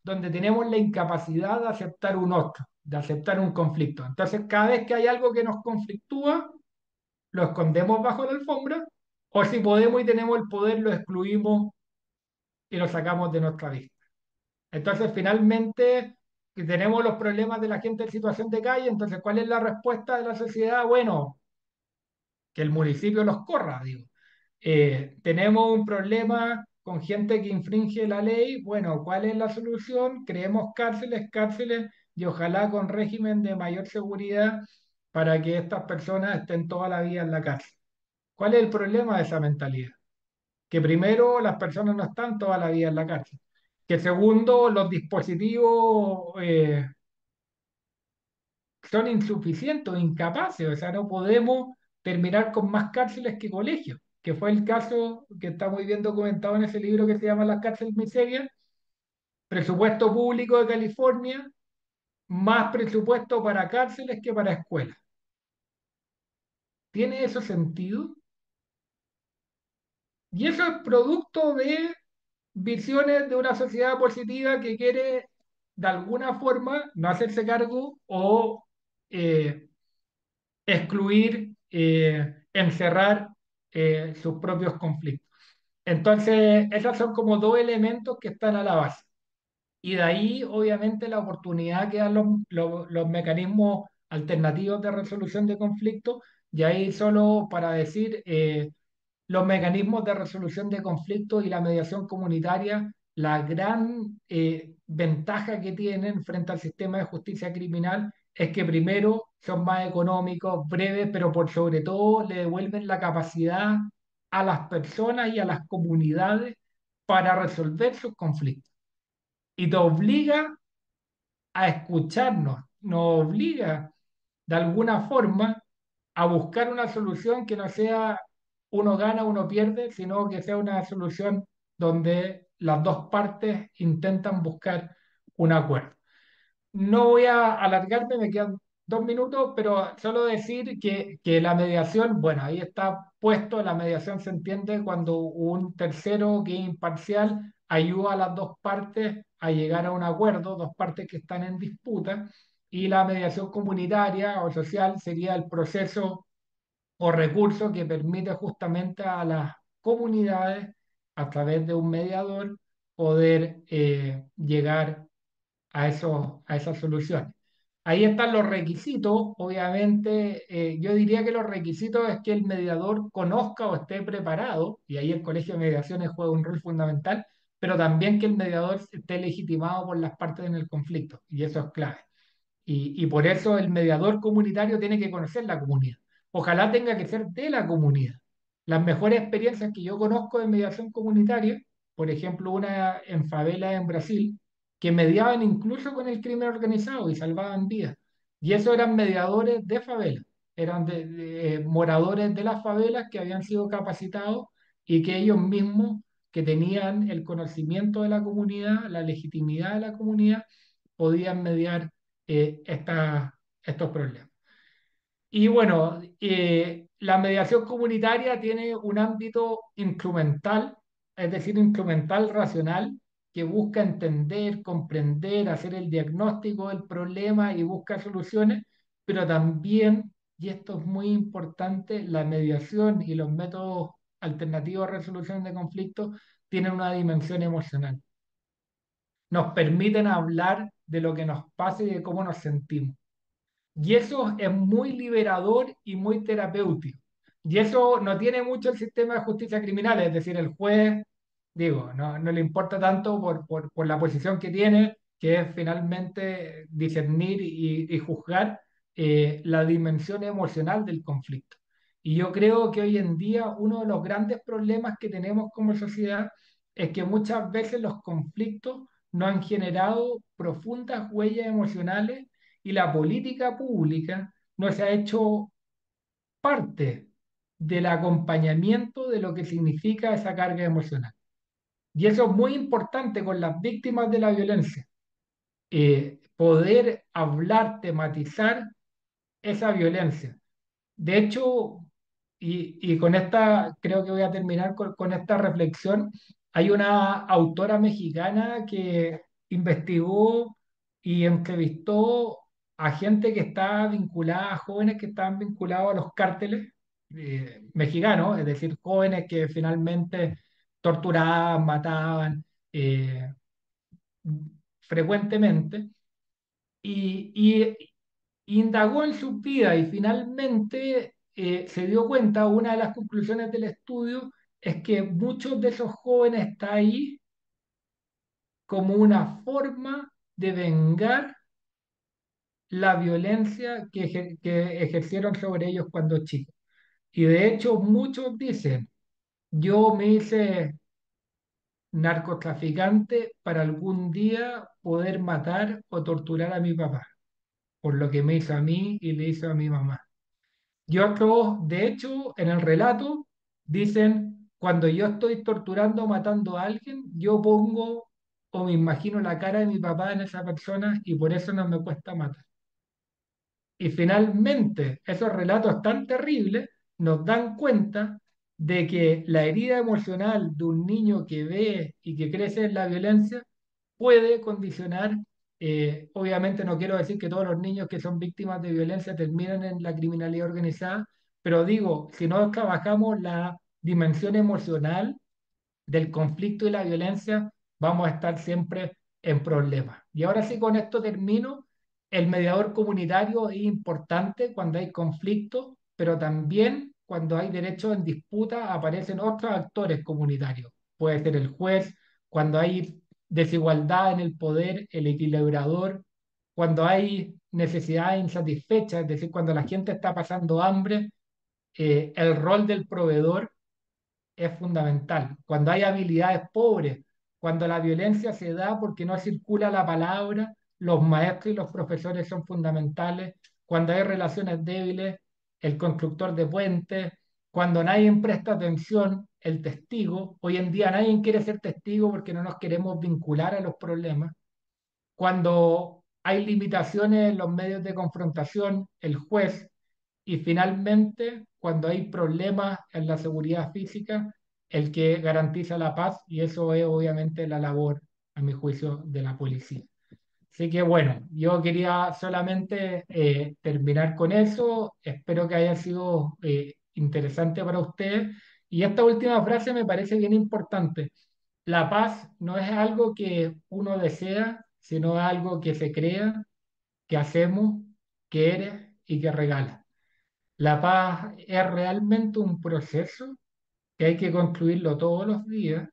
S3: donde tenemos la incapacidad de aceptar un otro, de aceptar un conflicto. Entonces, cada vez que hay algo que nos conflictúa, lo escondemos bajo la alfombra, o si podemos y tenemos el poder, lo excluimos y lo sacamos de nuestra vista. Entonces, finalmente, tenemos los problemas de la gente en situación de calle. Entonces, ¿cuál es la respuesta de la sociedad? Bueno, que el municipio los corra, digo. Tenemos un problema con gente que infringe la ley. Bueno, ¿cuál es la solución? Creemos cárceles, cárceles y ojalá con régimen de mayor seguridad para que estas personas estén toda la vida en la cárcel. ¿Cuál es el problema de esa mentalidad? Que primero, las personas no están toda la vida en la cárcel. Que segundo, los dispositivos son insuficientes o incapaces, o sea, no podemos terminar con más cárceles que colegios, que fue el caso que está muy bien documentado en ese libro que se llama Las cárceles miserias, presupuesto público de California, más presupuesto para cárceles que para escuelas. ¿Tiene eso sentido? Y eso es producto de visiones de una sociedad positiva que quiere de alguna forma no hacerse cargo o eh, excluir, encerrar sus propios conflictos. Entonces, esos son como dos elementos que están a la base. Y de ahí, obviamente, la oportunidad que dan los mecanismos alternativos de resolución de conflictos. Y ahí solo para decir, los mecanismos de resolución de conflictos y la mediación comunitaria, la gran ventaja que tienen frente al sistema de justicia criminal es que primero son más económicos, breves, pero por sobre todo le devuelven la capacidad a las personas y a las comunidades para resolver sus conflictos. Y te obliga a escucharnos, nos obliga de alguna forma a buscar una solución que no sea uno gana, uno pierde, sino que sea una solución donde las dos partes intentan buscar un acuerdo. No voy a alargarme, me quedan 2 minutos, pero solo decir que la mediación, bueno, ahí está puesto, la mediación se entiende cuando un tercero que es imparcial ayuda a las dos partes a llegar a un acuerdo, dos partes que están en disputa, y la mediación comunitaria o social sería el proceso o recurso que permite justamente a las comunidades, a través de un mediador, poder llegar a esas soluciones. Ahí están los requisitos, obviamente, yo diría que los requisitos es que el mediador conozca o esté preparado, y ahí el Colegio de Mediaciones juega un rol fundamental, pero también que el mediador esté legitimado por las partes en el conflicto, y eso es clave. Y por eso el mediador comunitario tiene que conocer la comunidad. Ojalá tenga que ser de la comunidad. Las mejores experiencias que yo conozco de mediación comunitaria, por ejemplo, una en favela en Brasil, que mediaban incluso con el crimen organizado y salvaban vidas. Y esos eran mediadores de favela, eran moradores de las favelas que habían sido capacitados y que ellos mismos, que tenían el conocimiento de la comunidad, la legitimidad de la comunidad, podían mediar estos problemas. Y bueno, la mediación comunitaria tiene un ámbito instrumental, es decir, instrumental racional, que busca entender, comprender, hacer el diagnóstico del problema y busca soluciones, pero también, y esto es muy importante, la mediación y los métodos alternativos de resolución de conflictos tienen una dimensión emocional. Nos permiten hablar de lo que nos pasa y de cómo nos sentimos. Y eso es muy liberador y muy terapéutico. Y eso no tiene mucho el sistema de justicia criminal, es decir, el juez, digo, no le importa tanto por la posición que tiene, que es finalmente discernir y juzgar la dimensión emocional del conflicto. Y yo creo que hoy en día uno de los grandes problemas que tenemos como sociedad es que muchas veces los conflictos no han generado profundas huellas emocionales y la política pública no se ha hecho parte del acompañamiento de lo que significa esa carga emocional. Y eso es muy importante con las víctimas de la violencia, poder hablar, tematizar esa violencia. De hecho, y con esta, creo que voy a terminar con esta reflexión, hay una autora mexicana que investigó y entrevistó a gente que está vinculada, a jóvenes que estaban vinculados a los cárteles mexicanos, es decir, jóvenes que finalmente torturaban, mataban eh, frecuentemente, y indagó en su vida y finalmente se dio cuenta, una de las conclusiones del estudio es que muchos de esos jóvenes están ahí como una forma de vengar la violencia que ejercieron sobre ellos cuando chicos. Y de hecho muchos dicen, yo me hice narcotraficante para algún día poder matar o torturar a mi papá, por lo que me hizo a mí y le hizo a mi mamá. Y otros, de hecho, en el relato dicen, cuando yo estoy torturando o matando a alguien, yo pongo o me imagino la cara de mi papá en esa persona y por eso no me cuesta matar. Y finalmente, esos relatos tan terribles nos dan cuenta de que la herida emocional de un niño que ve y que crece en la violencia puede condicionar, obviamente no quiero decir que todos los niños que son víctimas de violencia terminan en la criminalidad organizada, pero digo, si no trabajamos la dimensión emocional del conflicto y la violencia, vamos a estar siempre en problemas. Y ahora sí, con esto termino. El mediador comunitario es importante cuando hay conflicto, pero también cuando hay derechos en disputa aparecen otros actores comunitarios. Puede ser el juez, cuando hay desigualdad en el poder, el equilibrador, cuando hay necesidades insatisfechas, es decir, cuando la gente está pasando hambre, el rol del proveedor es fundamental. Cuando hay habilidades pobres, cuando la violencia se da porque no circula la palabra, los maestros y los profesores son fundamentales. Cuando hay relaciones débiles, el constructor de puentes. Cuando nadie presta atención, el testigo. Hoy en día nadie quiere ser testigo porque no nos queremos vincular a los problemas. Cuando hay limitaciones en los medios de confrontación, el juez. Y finalmente, cuando hay problemas en la seguridad física, el que garantiza la paz, y eso es obviamente la labor, a mi juicio, de la policía. Así que bueno, yo quería solamente terminar con eso. Espero que haya sido interesante para ustedes. Y esta última frase me parece bien importante. La paz no es algo que uno desea, sino algo que se crea, que hacemos, que eres y que regala. La paz es realmente un proceso que hay que construirlo todos los días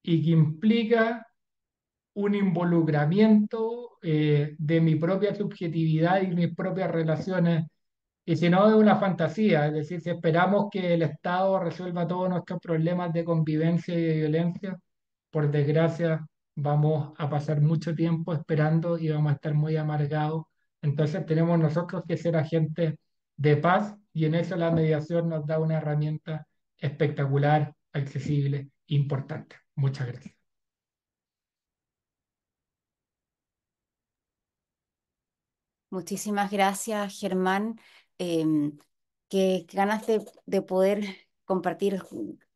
S3: y que implica un involucramiento de mi propia subjetividad y mis propias relaciones. Y si no, es una fantasía, es decir, si esperamos que el Estado resuelva todos nuestros problemas de convivencia y de violencia, por desgracia vamos a pasar mucho tiempo esperando y vamos a estar muy amargados. Entonces tenemos nosotros que ser agentes de paz y en eso la mediación nos da una herramienta espectacular, accesible, importante. Muchas gracias.
S1: Muchísimas gracias, Germán. Qué ganas de poder compartir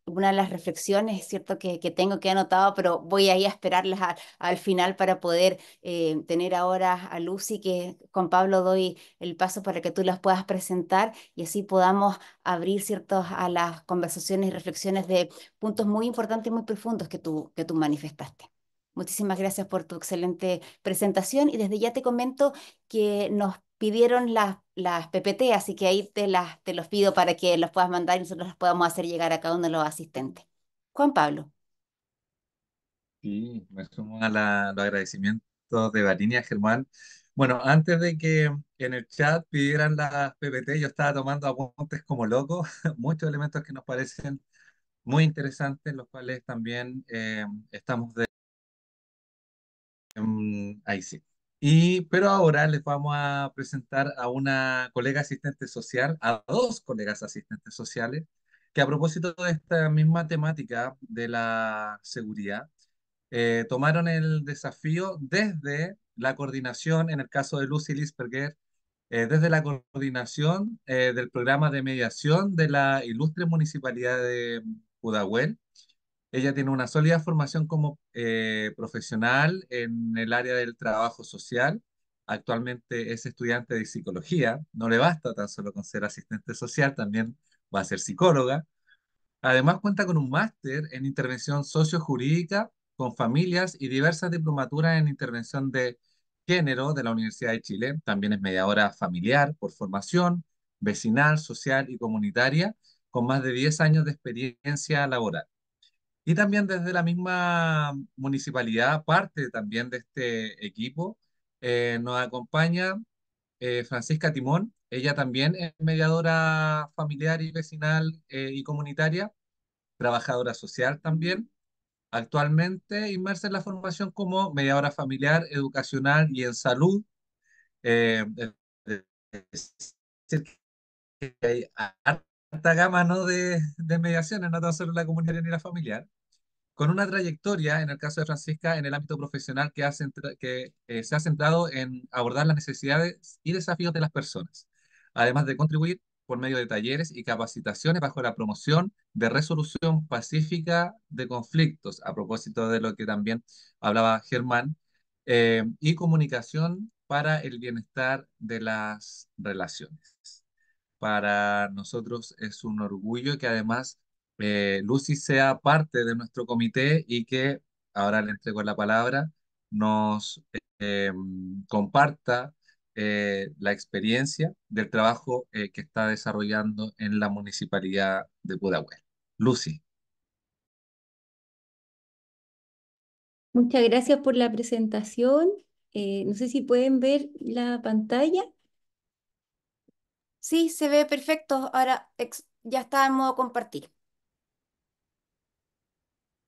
S1: una de las reflexiones, es cierto que tengo que anotado, pero voy ahí a esperarlas al final para poder tener ahora a Lucy, que con Pablo doy el paso para que tú las puedas presentar y así podamos abrir ciertos a las conversaciones y reflexiones de puntos muy importantes y muy profundos que tú manifestaste. Muchísimas gracias por tu excelente presentación y desde ya te comento que nos pidieron las PPT, así que ahí te los pido para que los puedas mandar y nosotros los podamos hacer llegar a cada uno de los asistentes. Juan Pablo.
S2: Sí, me sumo a los agradecimientos de Varinia, Germán. Bueno, antes de que en el chat pidieran las PPT, yo estaba tomando apuntes como loco, muchos elementos que nos parecen muy interesantes, los cuales también estamos de... ahí sí. Pero ahora les vamos a presentar a una colega asistente social, a dos colegas asistentes sociales, que a propósito de esta misma temática de la seguridad, tomaron el desafío desde la coordinación, en el caso de Lucy Lisperger, desde la coordinación del programa de mediación de la ilustre municipalidad de Pudahuel. Ella tiene una sólida formación como profesional en el área del trabajo social. Actualmente es estudiante de psicología. No le basta tan solo con ser asistente social, también va a ser psicóloga. Además, cuenta con un máster en intervención sociojurídica con familias y diversas diplomaturas en intervención de género de la Universidad de Chile. También es mediadora familiar por formación, vecinal, social y comunitaria, con más de 10 años de experiencia laboral. Y también desde la misma municipalidad, parte también de este equipo, nos acompaña Francisca Timón. Ella también es mediadora familiar y vecinal y comunitaria, trabajadora social también, actualmente inmersa en la formación como mediadora familiar, educacional y en salud. Es decir, que hay harta gama, ¿no?, de mediaciones, no tan solo la comunitaria ni la familiar, con una trayectoria, en el caso de Francisca, en el ámbito profesional que se ha centrado en abordar las necesidades y desafíos de las personas, además de contribuir por medio de talleres y capacitaciones bajo la promoción de resolución pacífica de conflictos, a propósito de lo que también hablaba Germán, y comunicación para el bienestar de las relaciones. Para nosotros es un orgullo que además Lucy sea parte de nuestro comité y que ahora le entrego la palabra, nos comparta la experiencia del trabajo que está desarrollando en la municipalidad de Pudahuel. Lucy.
S4: Muchas gracias por la presentación. No sé si pueden ver la pantalla.
S1: Sí, se ve perfecto. Ahora ya está en modo compartir.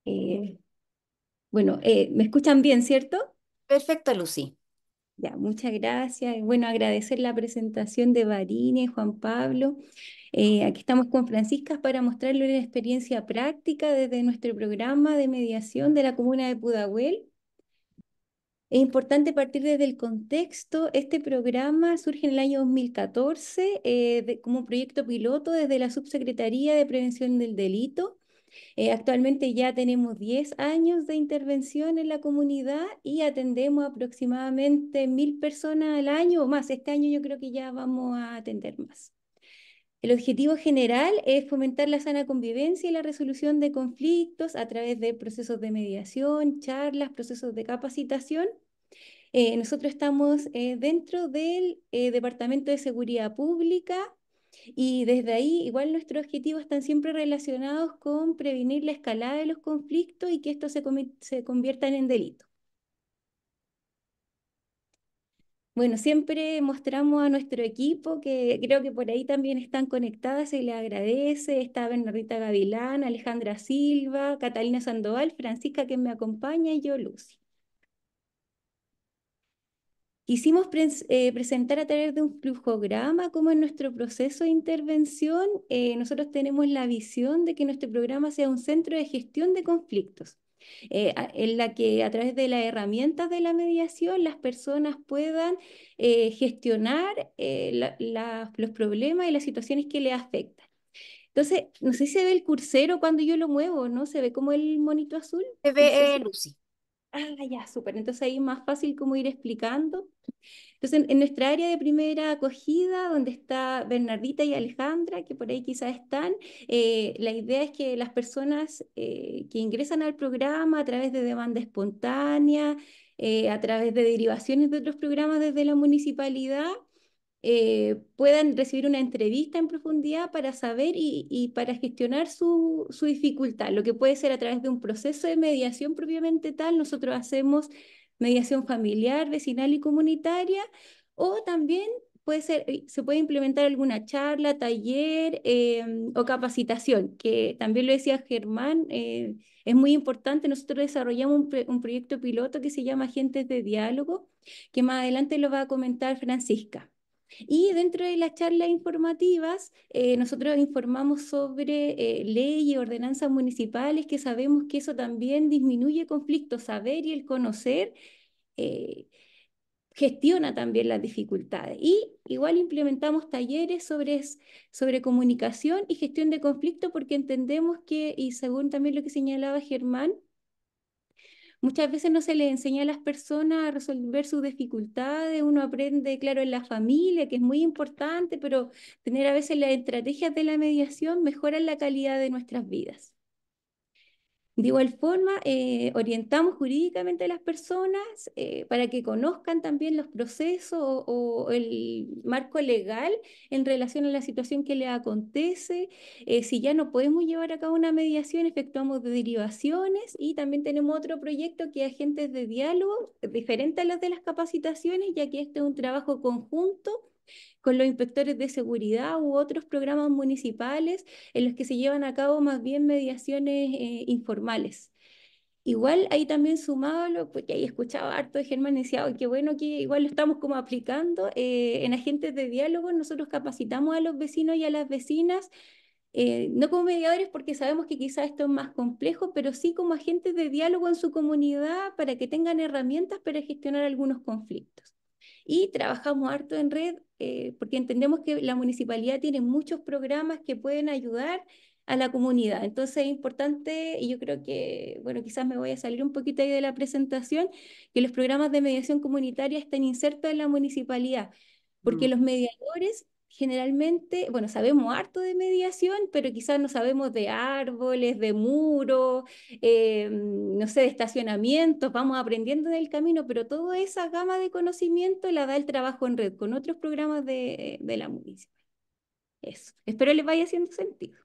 S4: Eh, bueno, me escuchan bien, ¿cierto?
S1: Perfecto, Lucy.
S4: Ya, muchas gracias. Bueno, agradecer la presentación de Varine y Juan Pablo. Aquí estamos con Francisca para mostrarle una experiencia práctica desde nuestro programa de mediación de la comuna de Pudahuel. Es importante partir desde el contexto. Este programa surge en el año 2014 como un proyecto piloto desde la Subsecretaría de Prevención del Delito. Actualmente ya tenemos 10 años de intervención en la comunidad y atendemos aproximadamente 1000 personas al año o más. Este año yo creo que ya vamos a atender más. El objetivo general es fomentar la sana convivencia y la resolución de conflictos a través de procesos de mediación, charlas, procesos de capacitación. Nosotros estamos dentro del Departamento de Seguridad Pública y desde ahí igual nuestros objetivos están siempre relacionados con prevenir la escalada de los conflictos y que estos se conviertan en delito. Bueno, siempre mostramos a nuestro equipo que creo que por ahí también están conectadas, se les agradece. Está Bernardita Gavilán, Alejandra Silva, Catalina Sandoval, Francisca que me acompaña y yo, Lucy. Quisimos presentar a través de un flujograma cómo en nuestro proceso de intervención nosotros tenemos la visión de que nuestro programa sea un centro de gestión de conflictos, en la que a través de las herramientas de la mediación las personas puedan gestionar los problemas y las situaciones que les afectan. Entonces, no sé si se ve el cursero cuando yo lo muevo, ¿no? Se ve como el monito azul.
S1: Se
S4: No sé
S1: ve,
S4: si...
S1: Lucy.
S4: Ah, ya, súper. Entonces ahí es más fácil como ir explicando. Entonces, en nuestra área de primera acogida, donde está Bernardita y Alejandra, que por ahí quizás están, la idea es que las personas que ingresan al programa a través de demanda espontánea, a través de derivaciones de otros programas desde la municipalidad, puedan recibir una entrevista en profundidad para saber y para gestionar su dificultad, lo que puede ser a través de un proceso de mediación propiamente tal. Nosotros hacemos mediación familiar, vecinal y comunitaria, o también puede ser, se puede implementar alguna charla, taller o capacitación, que también lo decía Germán, es muy importante. Nosotros desarrollamos un proyecto piloto que se llama Agentes de Diálogo, que más adelante lo va a comentar Francisca. Y dentro de las charlas informativas, nosotros informamos sobre leyes y ordenanzas municipales, que sabemos que eso también disminuye conflictos. Saber y el conocer eh, gestiona también las dificultades. Y igual implementamos talleres sobre comunicación y gestión de conflictos, porque entendemos que, y según también lo que señalaba Germán, muchas veces no se le enseña a las personas a resolver sus dificultades. Uno aprende, claro, en la familia, que es muy importante, pero tener a veces las estrategias de la mediación mejoran la calidad de nuestras vidas. De igual forma, orientamos jurídicamente a las personas para que conozcan también los procesos o el marco legal en relación a la situación que les acontece. Si ya no podemos llevar a cabo una mediación, efectuamos derivaciones y también tenemos otro proyecto que es agentes de diálogo, diferente a los de las capacitaciones, ya que este es un trabajo conjunto con los inspectores de seguridad u otros programas municipales en los que se llevan a cabo más bien mediaciones informales. Igual ahí también sumado, porque ahí escuchaba harto de Germán y decía, "Ay, qué bueno que igual lo estamos como aplicando en agentes de diálogo, nosotros capacitamos a los vecinos y a las vecinas, no como mediadores porque sabemos que quizás esto es más complejo, pero sí como agentes de diálogo en su comunidad para que tengan herramientas para gestionar algunos conflictos. Y trabajamos harto en red porque entendemos que la municipalidad tiene muchos programas que pueden ayudar a la comunidad. Entonces es importante, y yo creo que, bueno, quizás me voy a salir un poquito ahí de la presentación, que los programas de mediación comunitaria estén insertos en la municipalidad, porque
S1: Mm.
S4: los mediadores generalmente, bueno, sabemos harto de mediación, pero quizás no sabemos de árboles, de muros, no sé, de estacionamientos, vamos aprendiendo en el camino, pero toda esa gama de conocimiento la da el trabajo en red con otros programas de la municipalidad. Eso, espero les vaya haciendo sentido.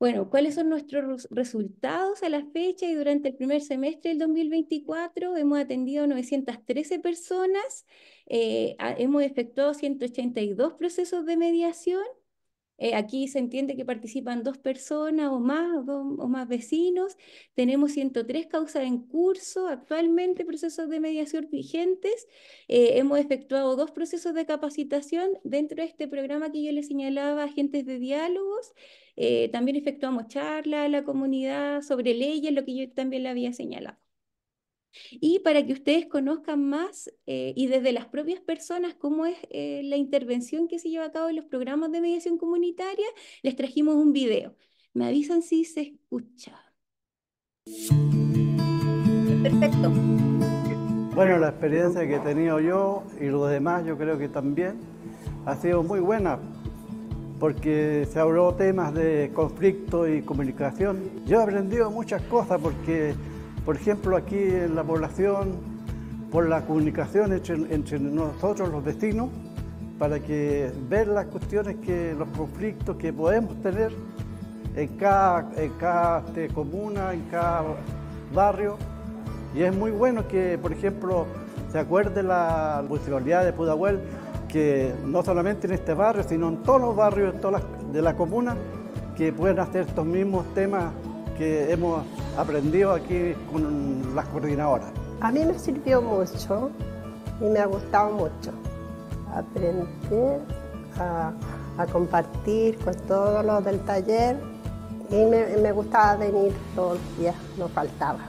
S4: Bueno, ¿cuáles son nuestros resultados a la fecha y durante el primer semestre del 2024? Hemos atendido a 913 personas, hemos efectuado 182 procesos de mediación. Aquí se entiende que participan 2 personas o más vecinos. Tenemos 103 causas en curso, actualmente procesos de mediación vigentes. Hemos efectuado 2 procesos de capacitación dentro de este programa que yo les señalaba, agentes de diálogos. También efectuamos charlas a la comunidad sobre leyes, lo que yo también le había señalado. Y para que ustedes conozcan más y desde las propias personas cómo es la intervención que se lleva a cabo en los programas de mediación comunitaria, les trajimos un video. Me avisan si se escucha. Perfecto.
S5: Bueno, la experiencia que he tenido yo y los demás, yo creo que también ha sido muy buena, porque se habló temas de conflicto y comunicación. Yo he aprendido muchas cosas porque, por ejemplo, aquí en la población, por la comunicación entre nosotros los vecinos, para que ver las cuestiones los conflictos que podemos tener en cada comuna, en cada barrio. Y es muy bueno que, por ejemplo, se acuerde la municipalidad de Pudahuel que no solamente en este barrio, sino en todos los barrios de la comuna, que pueden hacer estos mismos temas que hemos aprendido aquí con las coordinadoras.
S6: A mí me sirvió mucho y me ha gustado mucho aprender a compartir con todos los del taller y me gustaba venir todos los días, no faltaba.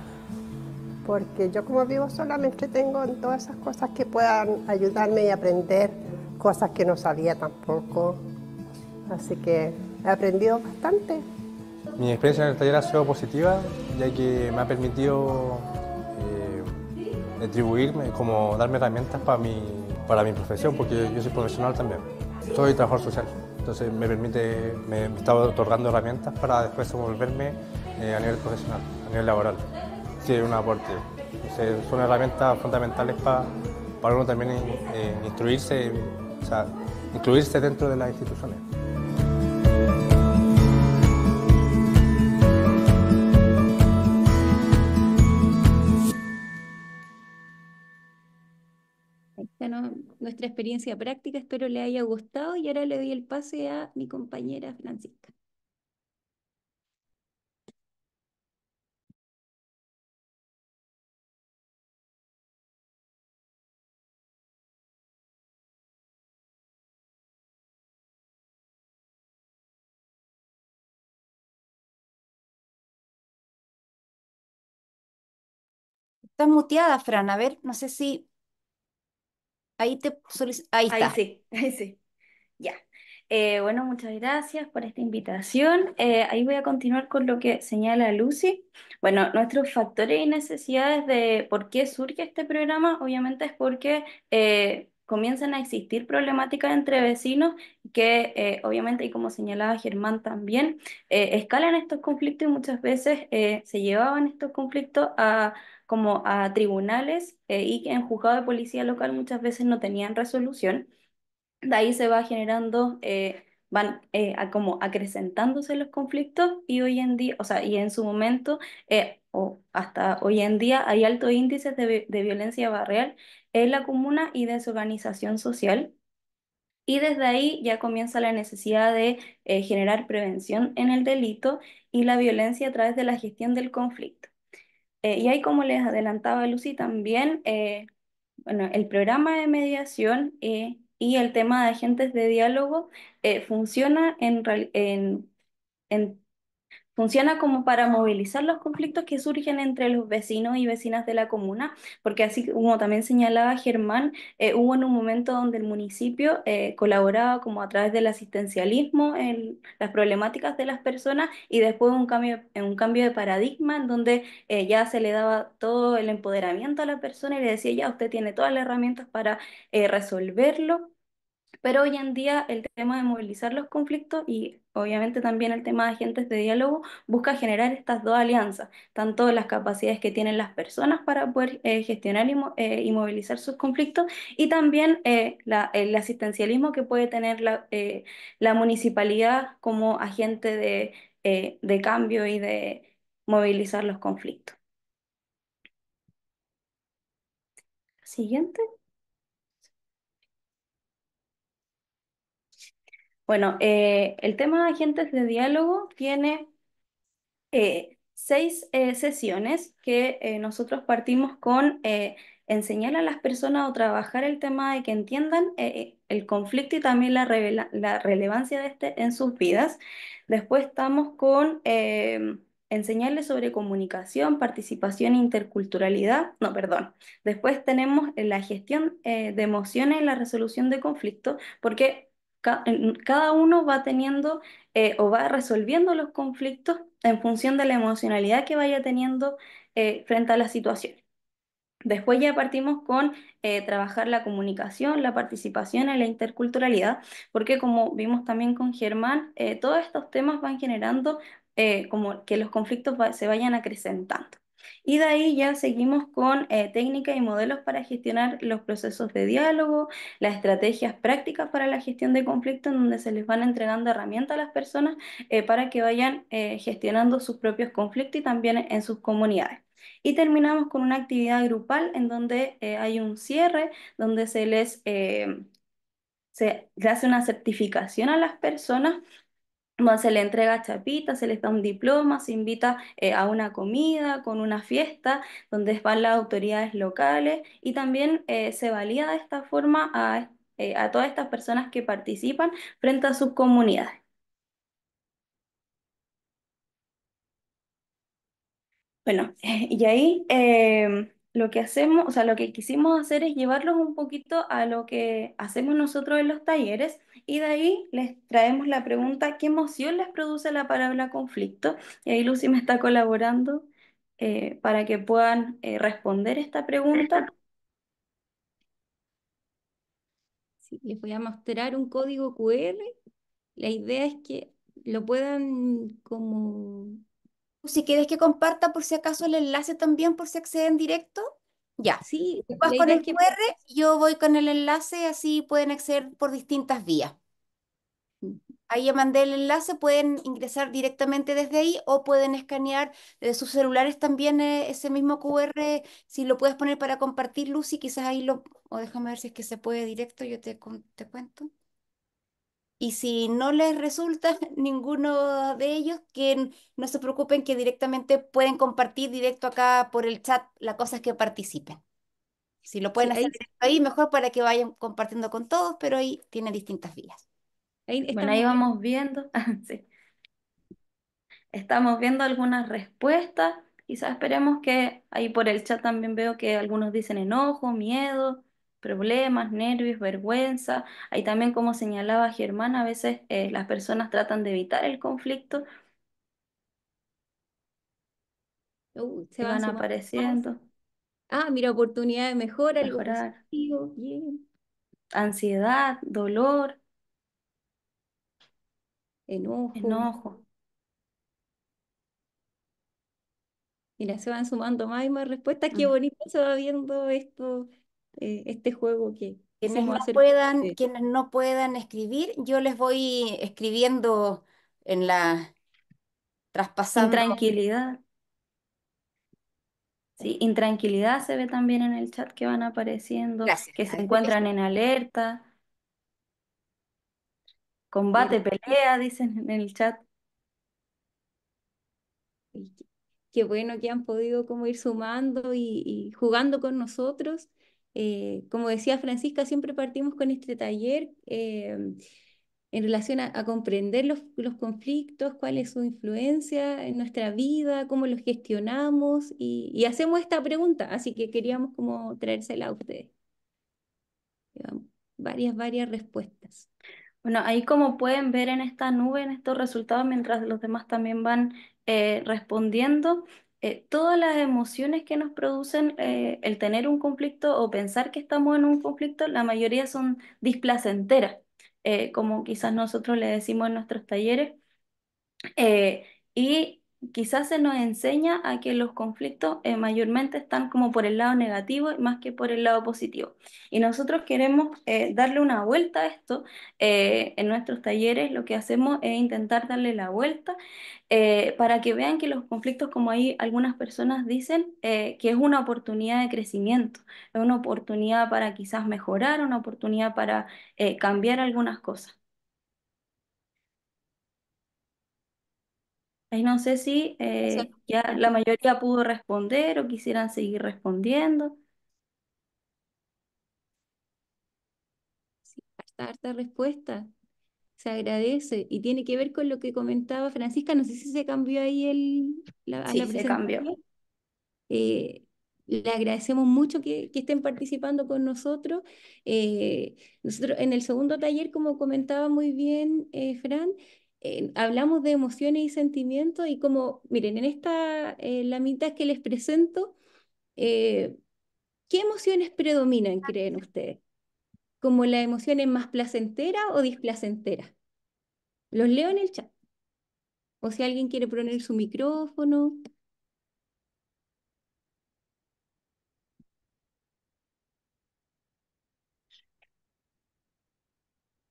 S6: Porque yo como vivo sola me entretengo en todas esas cosas que puedan ayudarme y aprender cosas que no sabía tampoco. Así que he aprendido bastante.
S7: Mi experiencia en el taller ha sido positiva, ya que me ha permitido atribuirme, como darme herramientas para mi profesión, porque yo soy profesional también. Soy trabajador social, entonces me está otorgando herramientas para después desenvolverme a nivel profesional, a nivel laboral. Sí, un aporte. Entonces, son herramientas fundamentales para uno también instruirse, o sea, incluirse dentro de las instituciones.
S4: Nuestra experiencia práctica, espero le haya gustado y ahora le doy el pase a mi compañera Francisca.
S1: Estás muteada, Fran. A ver, no sé si ahí ahí
S8: Ahí
S1: está.
S8: sí, ahí sí. Ya. Bueno, muchas gracias por esta invitación. Ahí voy a continuar con lo que señala Lucy. Bueno, nuestros factores y necesidades de por qué surge este programa, obviamente es porque comienzan a existir problemáticas entre vecinos que obviamente, y como señalaba Germán también, escalan estos conflictos y muchas veces se llevaban estos conflictos a, como a tribunales y que en juzgado de policía local muchas veces no tenían resolución. De ahí se va generando, van como acrecentándose los conflictos y hoy en día, o sea, y en su momento, o hasta hoy en día, hay altos índices de violencia barrial en la comuna y desorganización social. Y desde ahí ya comienza la necesidad de generar prevención en el delito y la violencia a través de la gestión del conflicto. Y ahí, como les adelantaba Lucy, también bueno, el programa de mediación y el tema de agentes de diálogo funciona en funciona como para movilizar los conflictos que surgen entre los vecinos y vecinas de la comuna, porque así como también señalaba Germán, hubo en un momento donde el municipio colaboraba como a través del asistencialismo en las problemáticas de las personas y después un cambio de paradigma en donde ya se le daba todo el empoderamiento a la persona y le decía, ya, usted tiene todas las herramientas para resolverlo. Pero hoy en día el tema de movilizar los conflictos y obviamente también el tema de agentes de diálogo busca generar estas dos alianzas, tanto las capacidades que tienen las personas para poder gestionar y movilizar sus conflictos y también el asistencialismo que puede tener la municipalidad como agente de cambio y de movilizar los conflictos. Siguiente. Bueno, el tema de agentes de diálogo tiene seis sesiones que nosotros partimos con enseñar a las personas o trabajar el tema de que entiendan el conflicto y también la relevancia de este en sus vidas. Después estamos con enseñarles sobre comunicación, participación e interculturalidad. No, perdón. Después tenemos la gestión de emociones y la resolución de conflictos, porque cada uno va teniendo o va resolviendo los conflictos en función de la emocionalidad que vaya teniendo frente a la situación. Después ya partimos con trabajar la comunicación, la participación y la interculturalidad, porque como vimos también con Germán, todos estos temas van generando como que los conflictos se vayan acrecentando. Y de ahí ya seguimos con técnicas y modelos para gestionar los procesos de diálogo, las estrategias prácticas para la gestión de conflictos, en donde se les van entregando herramientas a las personas para que vayan gestionando sus propios conflictos y también en sus comunidades. Y terminamos con una actividad grupal en donde hay un cierre, donde se le hace una certificación a las personas, donde se le entrega chapita, se les da un diploma, se invita a una comida, con una fiesta, donde van las autoridades locales y también se valida de esta forma a todas estas personas que participan frente a sus comunidades. Bueno, y ahí lo que hacemos, o sea, lo que quisimos hacer es llevarlos un poquito a lo que hacemos nosotros en los talleres y de ahí les traemos la pregunta, ¿qué emoción les produce la palabra conflicto? Y ahí Lucy me está colaborando para que puedan responder esta pregunta.
S4: Sí, les voy a mostrar un código QR. La idea es que lo puedan como...
S1: Si quieres que comparta por si acaso el enlace también, por si acceden directo, ya.
S4: Sí,
S1: Tú vas
S4: la
S1: con
S4: idea
S1: el
S4: es que...
S1: QR, yo voy con el enlace, así pueden acceder por distintas vías. Ahí ya mandé el enlace, pueden ingresar directamente desde ahí o pueden escanear de sus celulares también ese mismo QR. Si lo puedes poner para compartir, Lucy, quizás ahí lo... O déjame ver si es que se puede directo, yo te cuento. Y si no les resulta ninguno de ellos, no se preocupen que directamente pueden compartir directo acá por el chat. La cosa es que participen. Si lo pueden
S4: Sí,
S1: hacer directo ahí, mejor para que vayan compartiendo con todos, pero ahí tiene distintas vías.
S4: ahí
S8: Bueno, ahí
S4: estamos viendo.
S8: vamos viendo, sí, estamos viendo algunas respuestas. Quizás esperemos que ahí por el chat también veo que algunos dicen enojo, miedo, problemas, nervios, vergüenza. Ahí también, como señalaba Germán, a veces las personas tratan de evitar el conflicto
S4: Se
S8: y
S4: van
S8: van
S4: sumando más.
S8: apareciendo,
S4: Ah, mira, oportunidad de mejora, algo
S8: mejorar.
S4: positivo. Bien.
S8: ansiedad, dolor,
S4: Enojo.
S8: enojo.
S4: Mira, se van sumando más y más respuestas. Qué
S8: Mm.
S4: bonito se va viendo esto, este juego que quisimos hacer.
S1: Quienes no puedan escribir, yo les voy escribiendo en la, traspasando.
S8: Intranquilidad. Sí, intranquilidad se ve también en el chat que van apareciendo,
S1: Gracias.
S8: que se
S1: Ahí voy
S8: encuentran en alerta,
S1: mira,
S8: combate, pelea, dicen en el chat.
S4: Y qué bueno que han podido como ir sumando y jugando con nosotros. Como decía Francisca, siempre partimos con este taller en relación a comprender los conflictos, cuál es su influencia en nuestra vida, cómo los gestionamos y hacemos esta pregunta, así que queríamos como traérsela a ustedes. Llevamos varias respuestas.
S8: Bueno, ahí como pueden ver en esta nube, en estos resultados, mientras los demás también van respondiendo, todas las emociones que nos producen el tener un conflicto o pensar que estamos en un conflicto, la mayoría son displacenteras, como quizás nosotros le decimos en nuestros talleres. Eh, y quizás se nos enseña a que los conflictos mayormente están como por el lado negativo más que por el lado positivo. Y nosotros queremos darle una vuelta a esto. En nuestros talleres lo que hacemos es intentar darle la vuelta para que vean que los conflictos, como ahí algunas personas dicen, que es una oportunidad de crecimiento, es una oportunidad para quizás mejorar, una oportunidad para cambiar algunas cosas. Ahí no sé si
S1: gracias.
S8: ya la mayoría pudo responder o quisieran seguir respondiendo.
S4: Sí, harta respuesta. Se agradece y tiene que ver con lo que comentaba Francisca. No sé si se cambió ahí a
S8: Sí,
S4: la
S8: se cambió.
S4: presentación. Eh, Le agradecemos mucho que estén participando con nosotros. Nosotros en el segundo taller, como comentaba muy bien Fran, hablamos de emociones y sentimientos y como, miren, en esta la mitad que les presento, eh, ¿qué emociones predominan, creen ustedes? ¿Como las emociones más placenteras o displacenteras? Los leo en el chat. O si alguien quiere poner su micrófono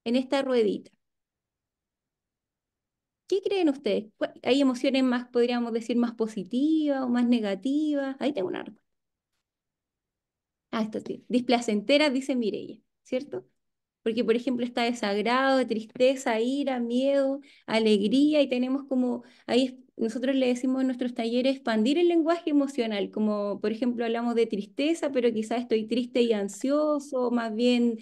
S4: en esta ruedita. ¿Qué creen ustedes? ¿Hay emociones más, podríamos decir, más positivas o más negativas? Ahí tengo una respuesta. Ah, esto sí. Displacenteras, dice Mireia, ¿cierto? Porque, por ejemplo, está desagrado, tristeza, ira, miedo, alegría, y tenemos como, nosotros le decimos en nuestros talleres expandir el lenguaje emocional, como por ejemplo hablamos de tristeza, pero quizás estoy triste y ansioso, más bien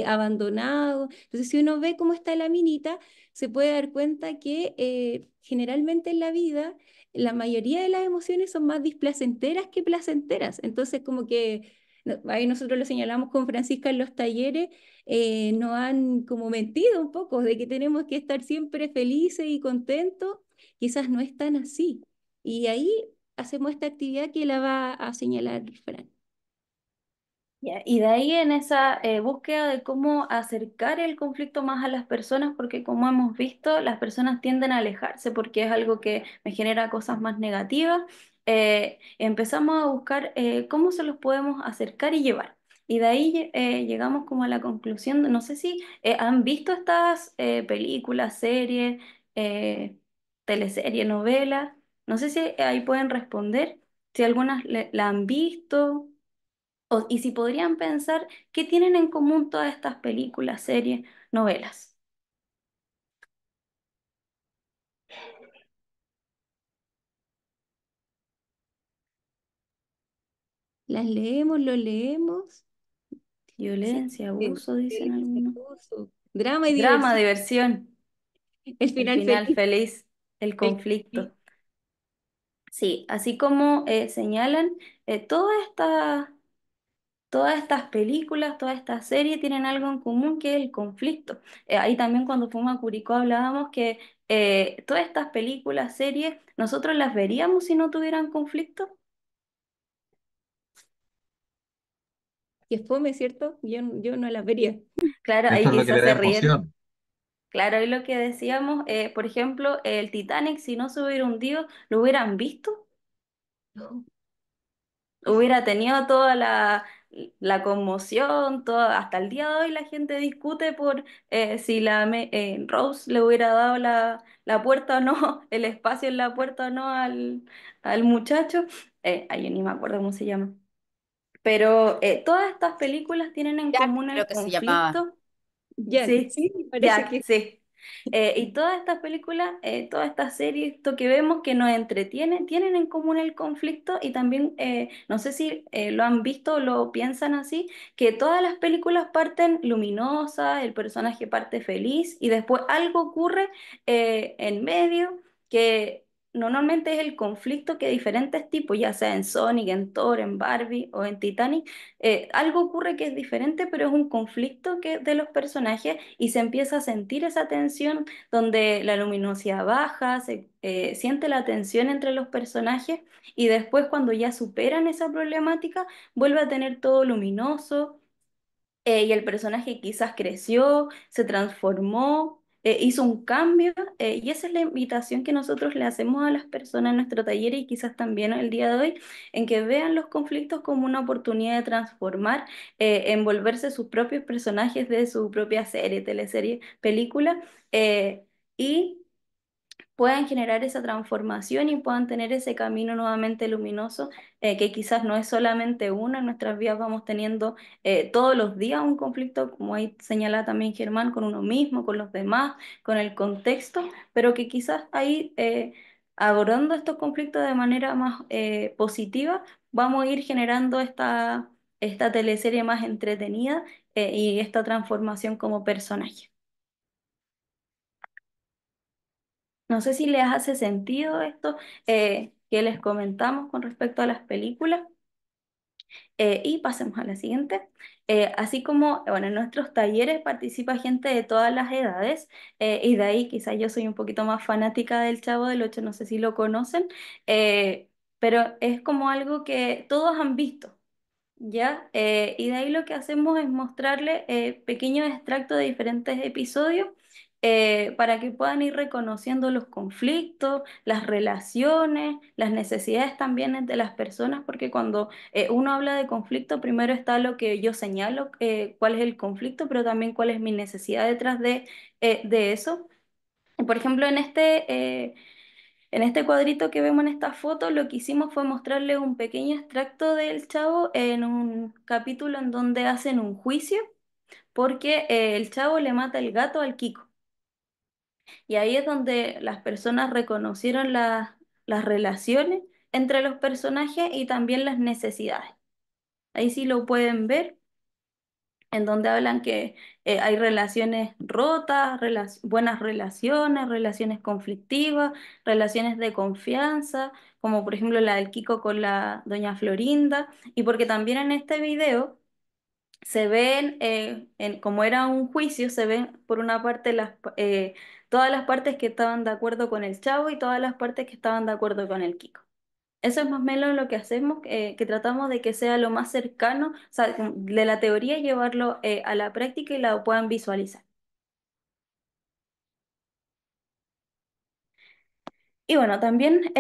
S4: abandonado. Entonces, si uno ve cómo está la minita, se puede dar cuenta que generalmente en la vida la mayoría de las emociones son más displacenteras que placenteras. Entonces, como que ahí nosotros lo señalamos con Francisca en los talleres, nos han como mentido un poco de que tenemos que estar siempre felices y contentos, quizás no es tan así. Y ahí hacemos esta actividad que la va a señalar Fran.
S8: Ya, y de ahí en esa búsqueda de cómo acercar el conflicto más a las personas, porque como hemos visto, las personas tienden a alejarse porque es algo que me genera cosas más negativas, empezamos a buscar cómo se los podemos acercar y llevar. Y de ahí llegamos como a la conclusión, no sé si han visto estas películas, series, eh, teleseries, novelas, no sé si ahí pueden responder, si algunas la han visto. Y si podrían pensar qué tienen en común todas estas películas, series, novelas.
S4: Las leemos, lo leemos. Sí,
S8: Violencia, abuso, dicen
S4: violencia,
S8: algunos.
S4: abuso, drama y
S8: Drama,
S4: diversión.
S8: diversión,
S4: El
S8: el
S4: final
S8: final
S4: feliz.
S8: feliz, el
S4: El-
S8: conflicto. Sí, así como señalan, todas estas películas, todas estas series tienen algo en común que es el conflicto. Ahí también cuando fuimos a Curicó hablábamos que todas estas películas, series, nosotros las veríamos si no tuvieran conflicto.
S4: que fome, ¿cierto? Yo no las vería.
S8: Claro,
S2: Esto
S8: ahí
S2: es lo que le
S8: quizás
S2: da
S8: se ríen.
S2: emoción.
S8: Claro, ahí lo que decíamos, por ejemplo, el Titanic, si no se hubiera hundido, ¿lo hubieran visto? Hubiera tenido toda la conmoción, hasta el día de hoy la gente discute por si Rose le hubiera dado la puerta o no, el espacio en la puerta o no al muchacho. Ay, yo ni me acuerdo cómo se llama. Pero todas estas películas tienen en
S1: Jack
S8: común
S1: creo
S8: el
S1: que se llamaba.
S8: conflicto.
S4: Jack,
S8: Sí,
S4: sí, parece
S8: Jack,
S4: que
S8: sí. Y todas estas películas, todas estas series, esto que vemos que nos entretiene, tienen en común el conflicto y también, no sé si lo han visto o lo piensan así, que todas las películas parten luminosas, el personaje parte feliz y después algo ocurre en medio que normalmente es el conflicto que diferentes tipos, ya sea en Sonic, en Thor, en Barbie o en Titanic, algo ocurre que es diferente, pero es un conflicto de los personajes y se empieza a sentir esa tensión donde la luminosidad baja, se siente la tensión entre los personajes y después cuando ya superan esa problemática, vuelve a tener todo luminoso, y el personaje quizás creció, se transformó, hizo un cambio, y esa es la invitación que nosotros le hacemos a las personas en nuestro taller y quizás también el día de hoy, en que vean los conflictos como una oportunidad de transformar, envolverse sus propios personajes de su propia serie, teleserie, película, y puedan generar esa transformación y puedan tener ese camino nuevamente luminoso, que quizás no es solamente uno, en nuestras vidas vamos teniendo todos los días un conflicto, como ahí señala también Germán, con uno mismo, con los demás, con el contexto, pero que quizás ahí, abordando estos conflictos de manera más positiva, vamos a ir generando esta teleserie más entretenida, y esta transformación como personaje. No sé si les hace sentido esto que les comentamos con respecto a las películas. Y pasemos a la siguiente. Así como, bueno, en nuestros talleres participa gente de todas las edades, y de ahí quizás yo soy un poquito más fanática del Chavo del Ocho, no sé si lo conocen, pero es como algo que todos han visto. ¿Ya? Y de ahí lo que hacemos es mostrarle pequeños extractos de diferentes episodios, para que puedan ir reconociendo los conflictos, las relaciones, las necesidades también de las personas, porque cuando uno habla de conflicto, primero está lo que yo señalo, cuál es el conflicto, pero también cuál es mi necesidad detrás de eso. Por ejemplo, en este cuadrito que vemos en esta foto, lo que hicimos fue mostrarle un pequeño extracto del Chavo en un capítulo en donde hacen un juicio porque el Chavo le mata el gato al Kiko. Y ahí es donde las personas reconocieron las relaciones entre los personajes y también las necesidades. Ahí sí lo pueden ver, en donde hablan que hay relaciones rotas, buenas relaciones, relaciones conflictivas, relaciones de confianza, como por ejemplo la del Kiko con la doña Florinda, y porque también en este video se ven, como era un juicio, se ven por una parte todas las partes que estaban de acuerdo con el Chavo y todas las partes que estaban de acuerdo con el Kiko. Eso es más o menos lo que hacemos, que tratamos de que sea lo más cercano, o sea, de la teoría llevarlo a la práctica y la puedan visualizar. Y bueno, también,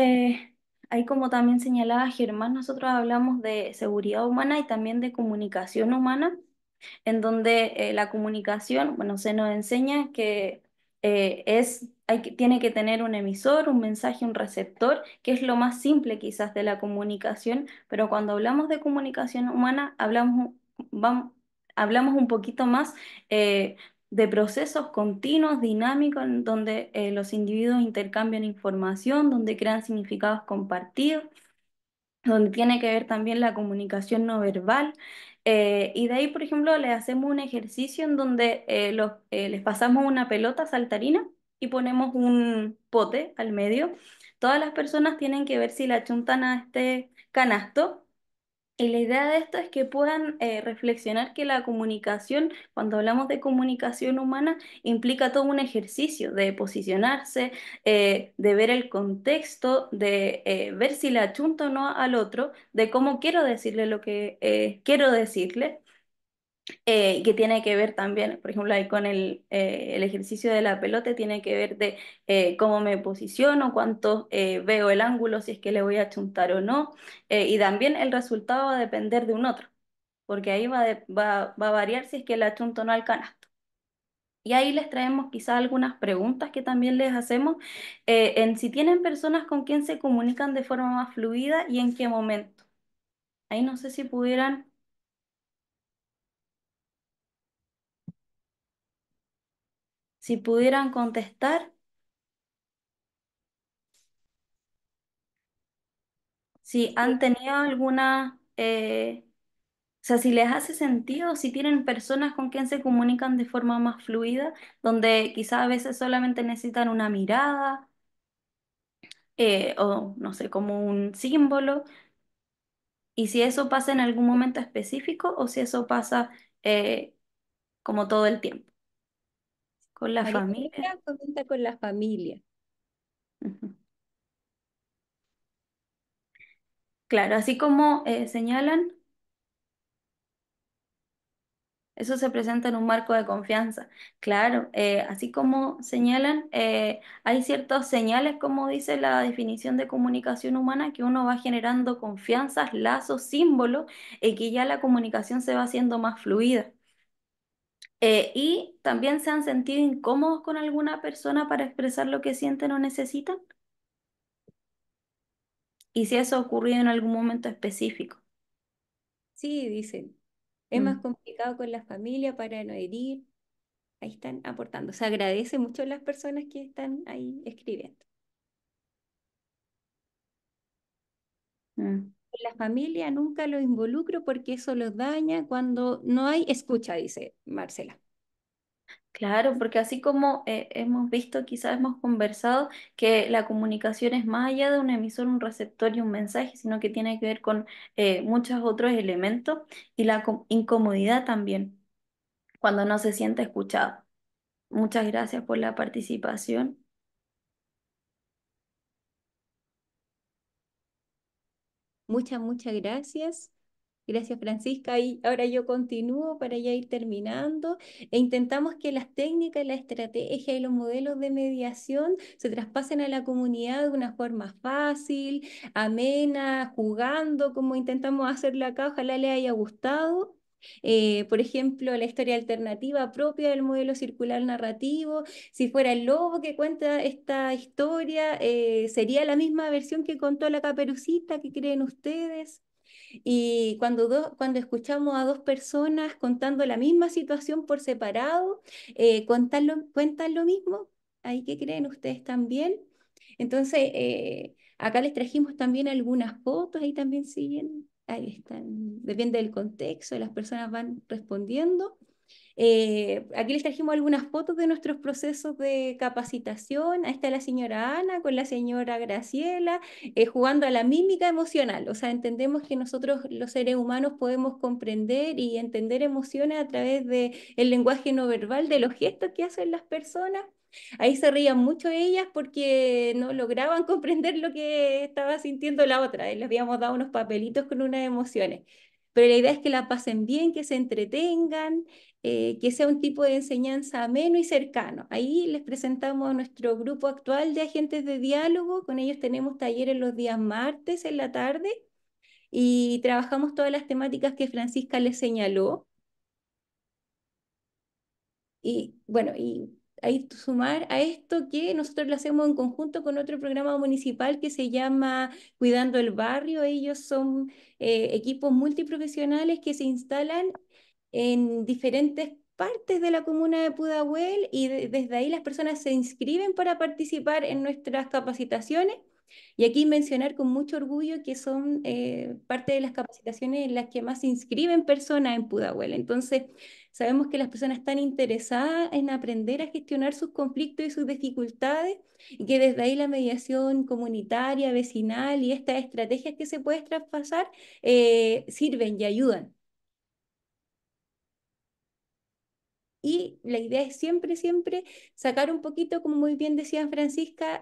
S8: ahí como también señalaba Germán, nosotros hablamos de seguridad humana y también de comunicación humana, en donde la comunicación, bueno, se nos enseña que tiene que tener un emisor, un mensaje, un receptor, que es lo más simple quizás de la comunicación, pero cuando hablamos de comunicación humana, hablamos un poquito más de procesos continuos, dinámicos, en donde los individuos intercambian información, donde crean significados compartidos, donde tiene que ver también la comunicación no verbal. Y de ahí, por ejemplo, le hacemos un ejercicio en donde les pasamos una pelota saltarina y ponemos un pote al medio. Todas las personas tienen que ver si la chuntan a este canasto. Y la idea de esto es que puedan reflexionar que la comunicación, cuando hablamos de comunicación humana, implica todo un ejercicio de posicionarse, de ver el contexto, de ver si le achunto o no al otro, de cómo quiero decirle lo que quiero decirle. que tiene que ver también, por ejemplo, ahí con el ejercicio de la pelota, tiene que ver de cómo me posiciono, cuánto veo el ángulo, si es que le voy a chuntar o no, y también el resultado va a depender de un otro, porque ahí va a variar si es que la chunto o no al canasto. Y ahí les traemos quizás algunas preguntas que también les hacemos en si tienen personas con quien se comunican de forma más fluida y en qué momento. Ahí no sé si pudieran contestar, si han tenido alguna, o sea, si les hace sentido, si tienen personas con quien se comunican de forma más fluida, donde quizás a veces solamente necesitan una mirada o no sé, como un símbolo. Y si eso pasa en algún momento específico o si eso pasa eh, como todo el tiempo, con la
S4: María
S8: familia.
S4: Elena comenta con la familia.
S8: Ujú. Claro, así como señalan, eso se presenta en un marco de confianza. Claro, así como señalan, hay ciertas señales, como dice la definición de comunicación humana, que uno va generando confianzas, lazos, símbolos, y que ya la comunicación se va haciendo más fluida. Y también se han sentido incómodos con alguna persona para expresar lo que sienten o necesitan. Y si eso ha ocurrido en algún momento específico.
S4: Sí, dicen. Es más
S8: Mm.
S4: complicado con la familia para no herir. Ahí están aportando. Se agradece mucho a las personas que están ahí escribiendo.
S8: Mm.
S4: Con la familia nunca los involucro porque eso los daña cuando no hay escucha, dice Marcela.
S8: Claro, porque así como hemos visto, quizás hemos conversado que la comunicación es más allá de un emisor, un receptor y un mensaje, sino que tiene que ver con muchos otros elementos y la incomodidad también, cuando no se siente escuchado. Muchas gracias por la participación.
S4: Muchas gracias. Gracias, Francisca. Y ahora yo continúo para ya ir terminando e intentamos que las técnicas, la estrategia y los modelos de mediación se traspasen a la comunidad de una forma fácil, amena, jugando, como intentamos hacerlo acá. Ojalá les haya gustado. Por ejemplo, la historia alternativa propia del modelo circular narrativo. Si fuera el lobo que cuenta esta historia, sería la misma versión que contó la Caperucita. ¿Qué creen ustedes? Y cuando escuchamos a dos personas contando la misma situación por separado, cuentan lo mismo. ¿Ahí qué creen ustedes también? Entonces, acá les trajimos también algunas fotos, ahí también siguen, ahí están, depende del contexto, las personas van respondiendo. Aquí les trajimos algunas fotos de nuestros procesos de capacitación. Ahí está la señora Ana con la señora Graciela, jugando a la mímica emocional. O sea, entendemos que nosotros los seres humanos podemos comprender y entender emociones a través del lenguaje no verbal, de los gestos que hacen las personas. Ahí se reían mucho ellas porque no lograban comprender lo que estaba sintiendo la otra. Les habíamos dado unos papelitos con unas emociones. Pero la idea es que la pasen bien, que se entretengan, que sea un tipo de enseñanza ameno y cercano. Ahí les presentamos a nuestro grupo actual de agentes de diálogo. Con ellos tenemos talleres los días martes en la tarde y trabajamos todas las temáticas que Francisca les señaló. Y bueno, y ahí sumar a esto que nosotros lo hacemos en conjunto con otro programa municipal que se llama Cuidando el Barrio. Ellos son equipos multiprofesionales que se instalan en diferentes partes de la comuna de Pudahuel y desde ahí las personas se inscriben para participar en nuestras capacitaciones. Y aquí mencionar con mucho orgullo que son parte de las capacitaciones en las que más se inscriben personas en Pudahuel. Entonces, sabemos que las personas están interesadas en aprender a gestionar sus conflictos y sus dificultades y que desde ahí la mediación comunitaria, vecinal y estas estrategias que se pueden traspasar sirven y ayudan. Y la idea es siempre, siempre sacar un poquito, como muy bien decía Francisca,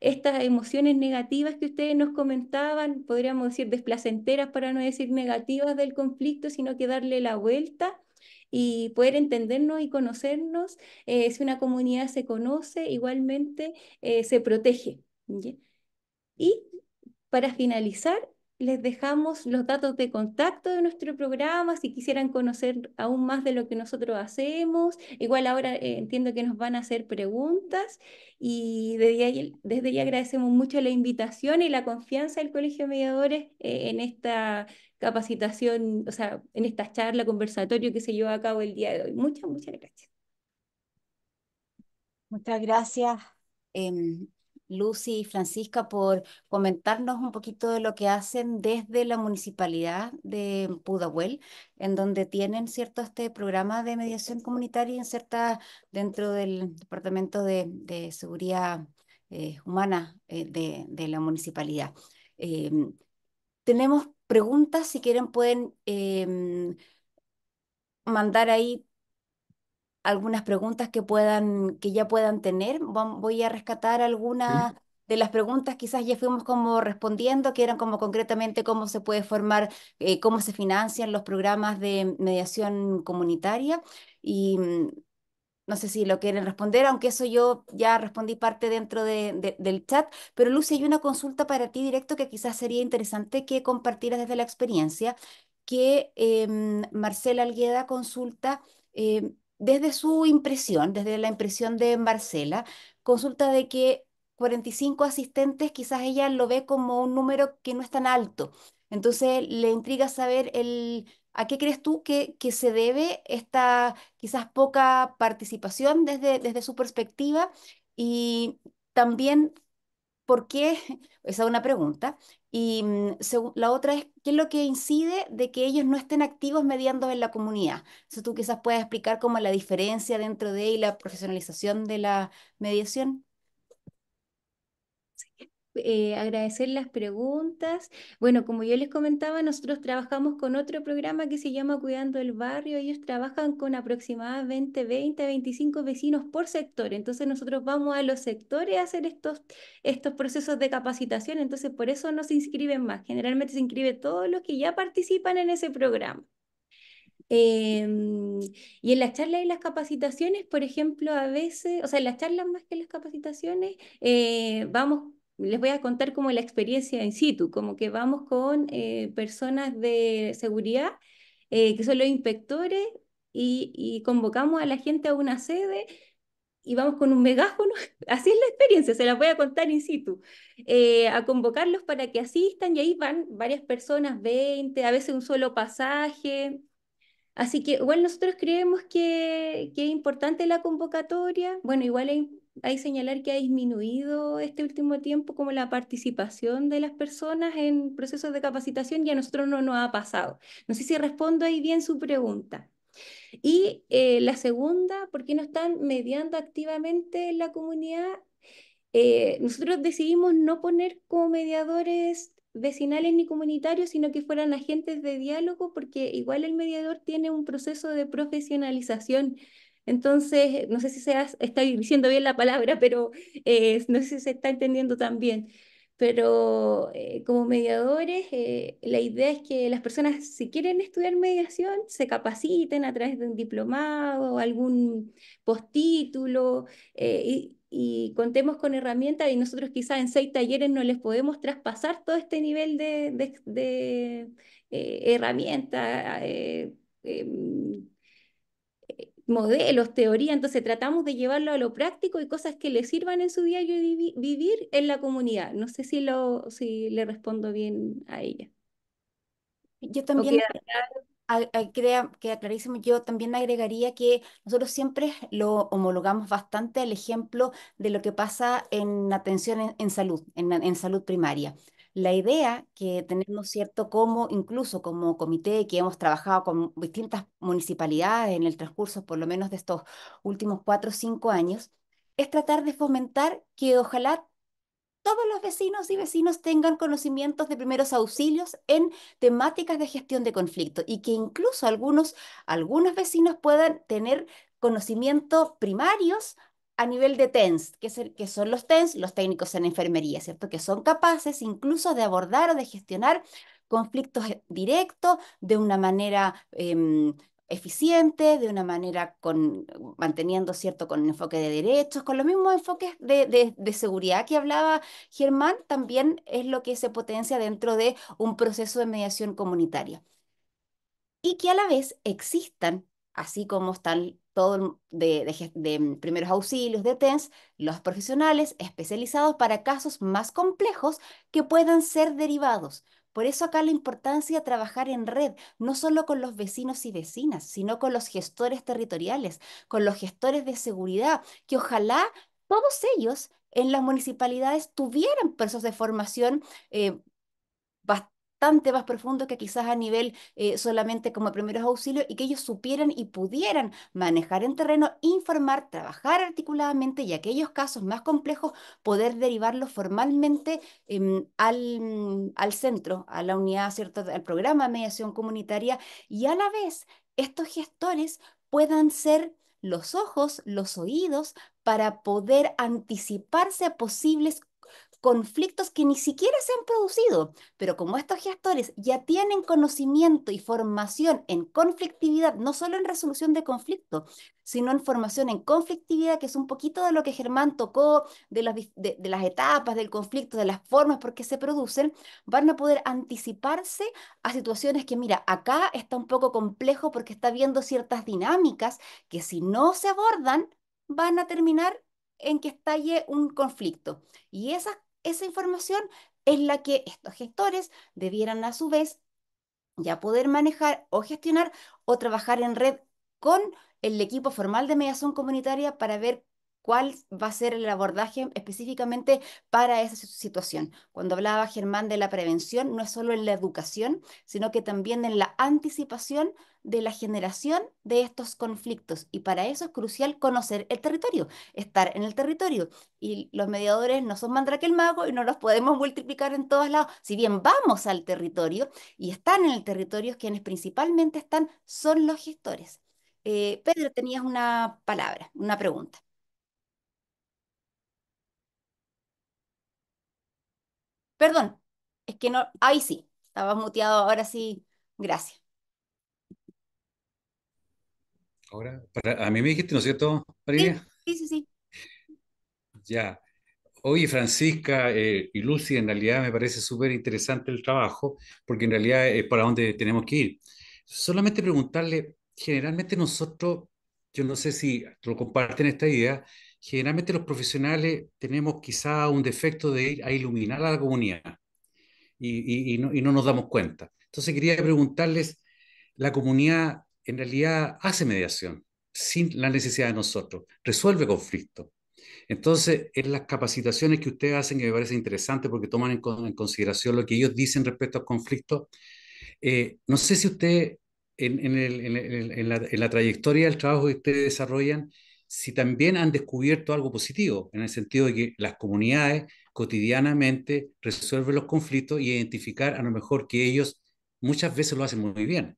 S4: estas emociones negativas que ustedes nos comentaban, podríamos decir desplacenteras para no decir negativas del conflicto, sino que darle la vuelta y poder entendernos y conocernos. Si una comunidad se conoce, igualmente se protege. ¿Ya? Y para finalizar, les dejamos los datos de contacto de nuestro programa, si quisieran conocer aún más de lo que nosotros hacemos. Igual ahora entiendo que nos van a hacer preguntas y desde ya agradecemos mucho la invitación y la confianza del Colegio de Mediadores en esta capacitación, o sea, en esta charla, conversatorio que se llevó a cabo el día de hoy. Muchas, muchas gracias.
S1: Muchas gracias, em, Lucy y Francisca, por comentarnos un poquito de lo que hacen desde la municipalidad de Pudahuel, en donde tienen cierto este programa de mediación comunitaria inserta dentro del Departamento de Seguridad Humana de la municipalidad. Em, Tenemos preguntas, si quieren pueden mandar ahí algunas preguntas que ya puedan tener. Voy a rescatar
S2: Sí.
S1: algunas de las preguntas, quizás ya fuimos como respondiendo, que eran como concretamente cómo se puede formar, cómo se financian los programas de mediación comunitaria. Y no sé si lo quieren responder, aunque eso yo ya respondí parte dentro del chat. Pero Lucy, hay una consulta para ti directo que quizás sería interesante que compartieras desde la experiencia, que Marcela Algueda consulta desde su impresión, desde la impresión de Marcela, consulta de que 45 asistentes quizás ella lo ve como un número que no es tan alto. Entonces le intriga saber ¿a qué crees tú que se debe esta quizás poca participación desde su perspectiva? Y también, ¿por qué? Esa es una pregunta. Y la otra es, ¿qué es lo que incide de que ellos no estén activos mediando en la comunidad? Entonces tú quizás puedes explicar cómo la diferencia dentro de y la profesionalización de la mediación.
S4: Agradecer las preguntas. Bueno, como yo les comentaba, nosotros trabajamos con otro programa que se llama Cuidando el Barrio. Ellos trabajan con aproximadamente 20 a 25 vecinos por sector. Entonces nosotros vamos a los sectores a hacer estos procesos de capacitación. Entonces por eso no se inscriben más. Generalmente se inscribe todos los que ya participan en ese programa. Y en las charlas y las capacitaciones, por ejemplo, a veces, o sea, en las charlas más que en las capacitaciones, les voy a contar como la experiencia in situ, como que vamos con personas de seguridad, que son los inspectores, y convocamos a la gente a una sede y vamos con un megáfono, así es la experiencia, se la voy a contar in situ, a convocarlos para que asistan y ahí van varias personas, 20, a veces un solo pasaje. Así que igual nosotros creemos que es importante la convocatoria. Bueno, igual hay señalar que ha disminuido este último tiempo como la participación de las personas en procesos de capacitación y a nosotros no nos ha pasado. No sé si respondo ahí bien su pregunta. Y la segunda, ¿por qué no están mediando activamente en la comunidad? Nosotros decidimos no poner como mediadores vecinales ni comunitarios, sino que fueran agentes de diálogo, porque igual el mediador tiene un proceso de profesionalización. Entonces, no sé si está diciendo bien la palabra, pero no sé si se está entendiendo también. Pero como mediadores, la idea es que las personas, si quieren estudiar mediación, se capaciten a través de un diplomado, algún postítulo, y contemos con herramientas y nosotros quizás en 6 talleres no les podemos traspasar todo este nivel de herramientas, modelos, teoría, entonces tratamos de llevarlo a lo práctico y cosas que les sirvan en su diario vivir en la comunidad. No sé si le respondo bien a ella.
S1: Yo
S4: ¿O
S1: también
S4: queda?
S1: queda clarísimo. Yo también agregaría que nosotros siempre lo homologamos bastante al ejemplo de lo que pasa en atención en salud, en salud primaria. La idea que tenemos, ¿cierto? Como incluso como comité que hemos trabajado con distintas municipalidades en el transcurso, por lo menos de estos últimos 4 o 5 años, es tratar de fomentar que ojalá todos los vecinos y vecinos tengan conocimientos de primeros auxilios en temáticas de gestión de conflicto y que incluso algunos vecinos puedan tener conocimientos primarios a nivel de TENS, que son los TENS, los técnicos en enfermería, ¿cierto? Que son capaces incluso de abordar o de gestionar conflictos directos de una manera eficiente, de una manera manteniendo, ¿cierto?, con enfoque de derechos, con los mismos enfoques de seguridad que hablaba Germán, también es lo que se potencia dentro de un proceso de mediación comunitaria. Y que a la vez existan, así como están todo de primeros auxilios, de TENS, los profesionales especializados para casos más complejos que puedan ser derivados. Por eso acá la importancia de trabajar en red, no solo con los vecinos y vecinas, sino con los gestores territoriales, con los gestores de seguridad, que ojalá todos ellos en las municipalidades tuvieran procesos de formación bastante más profundo que quizás a nivel solamente como primeros auxilios y que ellos supieran y pudieran manejar en terreno, informar, trabajar articuladamente y aquellos casos más complejos poder derivarlos formalmente al centro, a la unidad, ¿cierto?, al programa de mediación comunitaria y a la vez estos gestores puedan ser los ojos, los oídos para poder anticiparse a posibles conflictos que ni siquiera se han producido, pero como estos gestores ya tienen conocimiento y formación en conflictividad, no solo en resolución de conflictos, sino en formación en conflictividad, que es un poquito de lo que Germán tocó, de las etapas del conflicto, de las formas por qué se producen, van a poder anticiparse a situaciones que, mira, acá está un poco complejo porque está viendo ciertas dinámicas que si no se abordan, van a terminar en que estalle un conflicto. Y esa información es la que estos gestores debieran a su vez ya poder manejar o gestionar o trabajar en red con el equipo formal de mediación comunitaria para ver cuál va a ser el abordaje específicamente para esa situación. Cuando hablaba Germán de la prevención, no es solo en la educación, sino que también en la anticipación de la generación de estos conflictos. Y para eso es crucial conocer el territorio, estar en el territorio. Y los mediadores no son Mandrake el mago y no los podemos multiplicar en todos lados. Si bien vamos al territorio, y están en el territorio, quienes principalmente están son los gestores. Pedro, tenías una palabra, una pregunta. Perdón, es que no, ahí sí, estaba muteado, ahora sí, gracias.
S9: Ahora, a mí me dijiste, ¿no es cierto,
S1: Sí,
S9: María?
S1: sí, sí, sí.
S9: Ya. Oye, Francisca y Lucy, en realidad me parece súper interesante el trabajo, porque en realidad es para dónde tenemos que ir. Solamente preguntarle, generalmente nosotros, yo no sé si lo comparten esta idea, generalmente los profesionales tenemos quizá un defecto de ir a iluminar a la comunidad y no nos damos cuenta. Entonces quería preguntarles, la comunidad en realidad hace mediación sin la necesidad de nosotros, resuelve conflictos. Entonces, en las capacitaciones que ustedes hacen, que me parece interesante porque toman en consideración lo que ellos dicen respecto al conflicto, no sé si ustedes, en la trayectoria del trabajo que ustedes desarrollan, si también han descubierto algo positivo, en el sentido de que las comunidades cotidianamente resuelven los conflictos y identificar a lo mejor que ellos muchas veces lo hacen muy bien.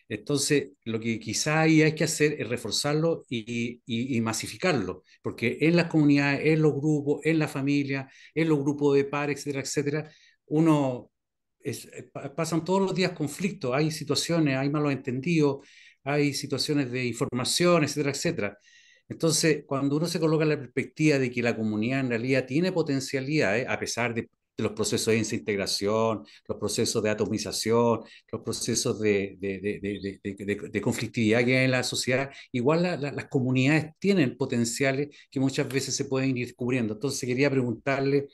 S9: Entonces, lo que quizá ahí hay que hacer es reforzarlo y masificarlo, porque en las comunidades, en los grupos, en la familia, en los grupos de pares, etcétera, etcétera, uno pasan todos los días conflictos, hay situaciones, hay malos entendidos, hay situaciones de información, etcétera, etcétera. Entonces, cuando uno se coloca en la perspectiva de que la comunidad en realidad tiene potencialidades, a pesar de los procesos de integración, los procesos de atomización, los procesos de conflictividad que hay en la sociedad, igual las comunidades tienen potenciales que muchas veces se pueden ir descubriendo. Entonces quería preguntarle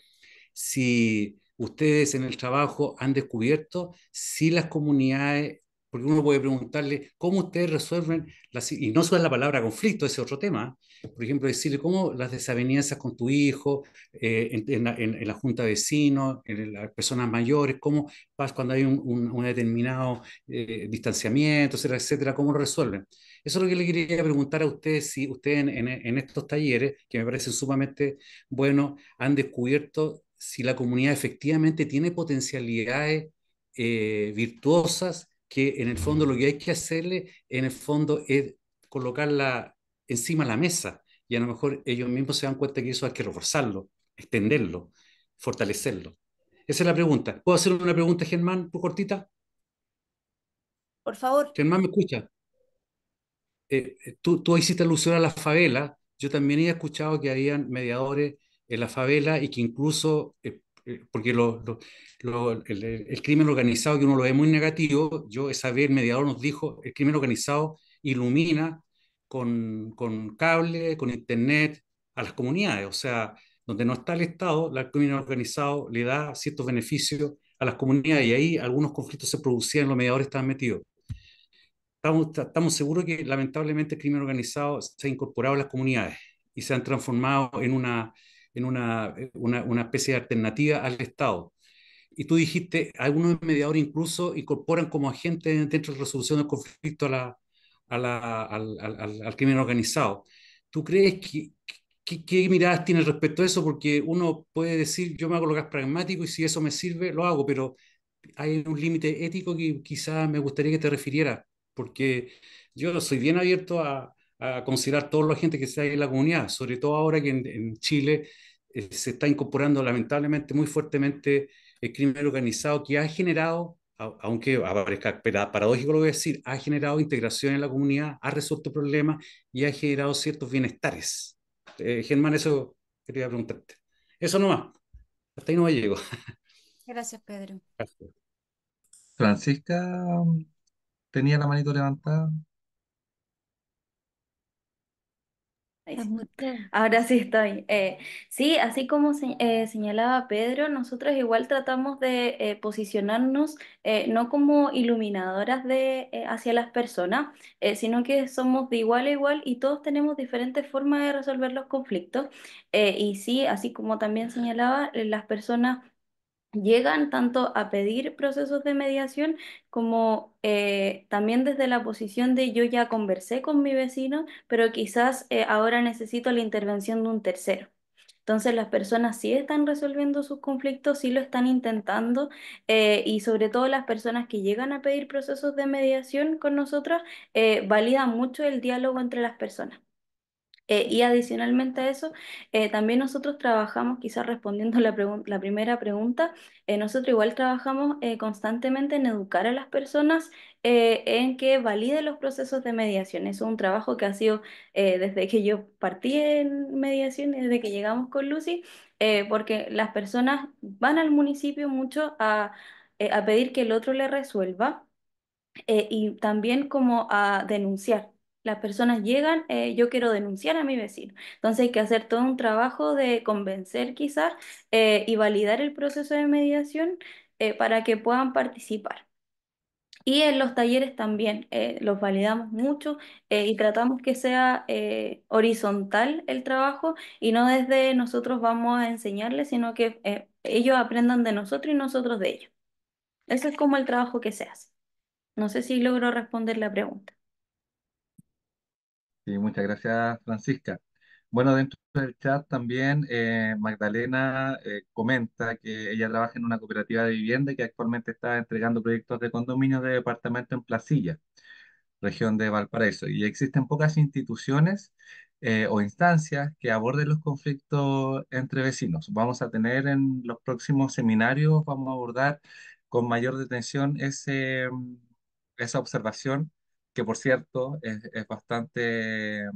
S9: si ustedes en el trabajo han descubierto si las comunidades, porque uno puede preguntarle cómo ustedes resuelven, y no solo la palabra conflicto, ese es otro tema, por ejemplo, decirle cómo las desavenencias con tu hijo, en la junta de vecinos, en las personas mayores, cómo vas cuando hay un determinado distanciamiento, etcétera, etcétera, cómo lo resuelven. Eso es lo que le quería preguntar a ustedes, si ustedes en estos talleres, que me parecen sumamente buenos, han descubierto si la comunidad efectivamente tiene potencialidades virtuosas, que en el fondo lo que hay que hacerle, en el fondo, es colocarla encima de la mesa. Y a lo mejor ellos mismos se dan cuenta que eso hay que reforzarlo, extenderlo, fortalecerlo. Esa es la pregunta. ¿Puedo hacer una pregunta, Germán, por cortita?
S1: Por favor.
S9: Germán, ¿me escucha? Tú hiciste alusión a la favela. Yo también he escuchado que habían mediadores en la favela y que incluso, porque el crimen organizado, que uno lo ve muy negativo, yo esa vez el mediador nos dijo, el crimen organizado ilumina con cable, con internet a las comunidades. O sea, donde no está el Estado, el crimen organizado le da ciertos beneficios a las comunidades y ahí algunos conflictos se producían, los mediadores estaban metidos. Estamos seguros que lamentablemente el crimen organizado se ha incorporado a las comunidades y se han transformado en una especie de alternativa al Estado. Y tú dijiste, algunos mediadores incluso incorporan como agentes dentro de la resolución del conflicto al crimen organizado. ¿Tú crees qué miradas tienes respecto a eso? Porque uno puede decir, yo me hago lo que es pragmático y si eso me sirve, lo hago, pero hay un límite ético que quizás me gustaría que te refirieras, porque yo soy bien abierto a considerar toda la gente que está ahí en la comunidad, sobre todo ahora que en Chile se está incorporando lamentablemente muy fuertemente el crimen organizado que ha generado, aunque parezca paradójico lo voy a decir, ha generado integración en la comunidad, ha resuelto problemas y ha generado ciertos bienestares. Germán, eso quería preguntarte. Eso nomás, hasta ahí no me llego.
S1: Gracias, Pedro.
S2: Francisca tenía la manito levantada.
S8: Ahí
S1: Estás
S8: sí.
S1: muteado.
S8: Ahora sí estoy. Sí, así como señalaba Pedro, nosotros igual tratamos de posicionarnos no como iluminadoras hacia las personas, sino que somos de igual a igual y todos tenemos diferentes formas de resolver los conflictos. Y sí, así como también señalaba, las personas llegan tanto a pedir procesos de mediación como también desde la posición de yo ya conversé con mi vecino, pero quizás ahora necesito la intervención de un tercero. Entonces las personas sí están resolviendo sus conflictos, sí lo están intentando y sobre todo las personas que llegan a pedir procesos de mediación con nosotras validan mucho el diálogo entre las personas. Y adicionalmente a eso, también nosotros trabajamos, quizás respondiendo la primera pregunta, nosotros igual trabajamos constantemente en educar a las personas en que validen los procesos de mediación. Eso es un trabajo que ha sido desde que yo partí en mediación, y desde que llegamos con Lucy, porque las personas van al municipio mucho a pedir que el otro le resuelva y también como a denunciar. Las personas llegan, yo quiero denunciar a mi vecino. Entonces hay que hacer todo un trabajo de convencer quizás y validar el proceso de mediación para que puedan participar. Y en los talleres también los validamos mucho y tratamos que sea horizontal el trabajo y no desde nosotros vamos a enseñarles, sino que ellos aprendan de nosotros y nosotros de ellos. Ese es como el trabajo que se hace. No sé si logro responder la pregunta.
S2: Sí, muchas gracias, Francisca. Bueno, dentro del chat también Magdalena comenta que ella trabaja en una cooperativa de vivienda y que actualmente está entregando proyectos de condominio de departamento en Placilla, región de Valparaíso. Y existen pocas instituciones o instancias que aborden los conflictos entre vecinos. Vamos a tener en los próximos seminarios, vamos a abordar con mayor detención esa observación, que por cierto es bastante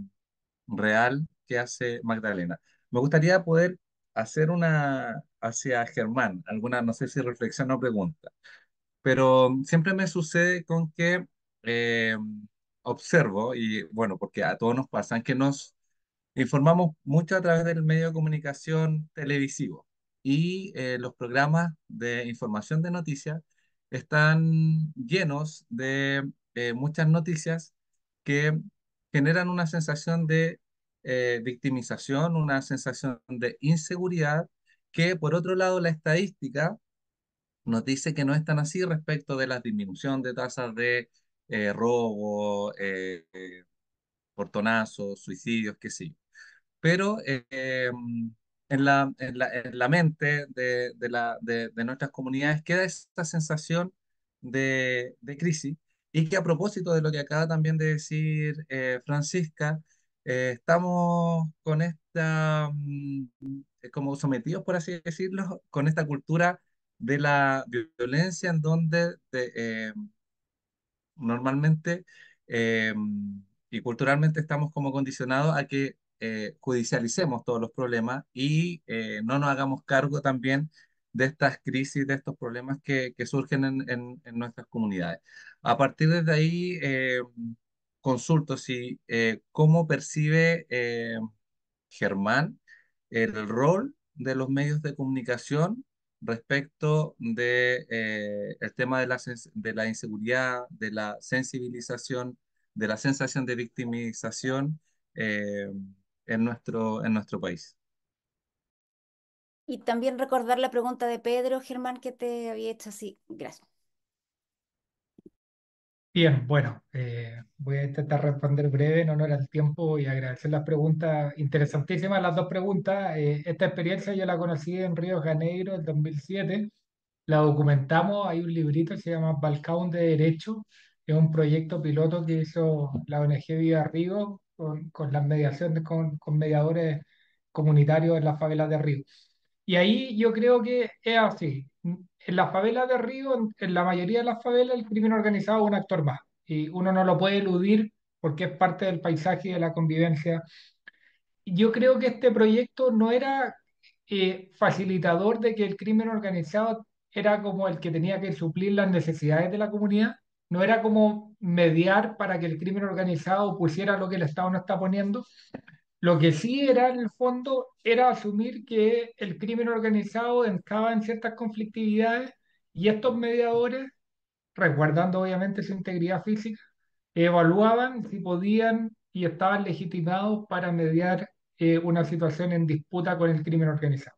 S2: real que hace Magdalena. Me gustaría poder hacer una hacia Germán, alguna, no sé si reflexión o pregunta, pero siempre me sucede con que eh, observo, y bueno, porque a todos nos pasan, que nos informamos mucho a través del medio de comunicación televisivo y los programas de información de noticias están llenos de muchas noticias que generan una sensación de victimización, una sensación de inseguridad, que por otro lado la estadística nos dice que no es tan así respecto de la disminución de tasas de robo, portonazos, suicidios, qué sé yo. Pero en la mente de nuestras comunidades queda esta sensación de crisis y que a propósito de lo que acaba también de decir Francisca, estamos con como sometidos, por así decirlo, con esta cultura de la violencia en donde normalmente eh, y culturalmente estamos como condicionados a que judicialicemos todos los problemas y no nos hagamos cargo también de estas crisis, de estos problemas que surgen en nuestras comunidades. A partir de ahí, consulto si cómo percibe Germán el rol de los medios de comunicación respecto de el tema de la inseguridad, de la sensibilización, de la sensación de victimización eh, en nuestro país.
S1: Y también recordar la pregunta de Pedro, Germán, que te había hecho así. Gracias.
S3: Bien, bueno, voy a intentar responder breve en honor al tiempo y agradecer las preguntas interesantísimas, las dos preguntas. Esta experiencia yo la conocí en Río de Janeiro en 2007, la documentamos, hay un librito que se llama Balcón de Derecho, es un proyecto piloto que hizo la ONG Viva Río con las mediaciones, con mediadores comunitarios en las favelas de Río. Y ahí yo creo que es así. En las favelas de Río, en la mayoría de las favelas, el crimen organizado es un actor más. Y uno no lo puede eludir porque es parte del paisaje y de la convivencia. Yo creo que este proyecto no era facilitador de que el crimen organizado era como el que tenía que suplir las necesidades de la comunidad. No era como mediar para que el crimen organizado pusiera lo que el Estado no está poniendo. Lo que sí era en el fondo era asumir que el crimen organizado entraba en ciertas conflictividades y estos mediadores, resguardando obviamente su integridad física, evaluaban si podían y estaban legitimados para mediar una situación en disputa con el crimen organizado.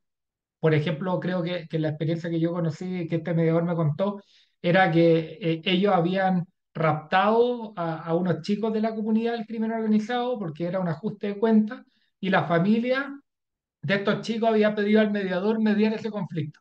S3: Por ejemplo, creo que la experiencia que yo conocí, que este mediador me contó, era que ellos habían raptado a unos chicos de la comunidad del crimen organizado porque era un ajuste de cuentas y la familia de estos chicos había pedido al mediador mediar ese conflicto.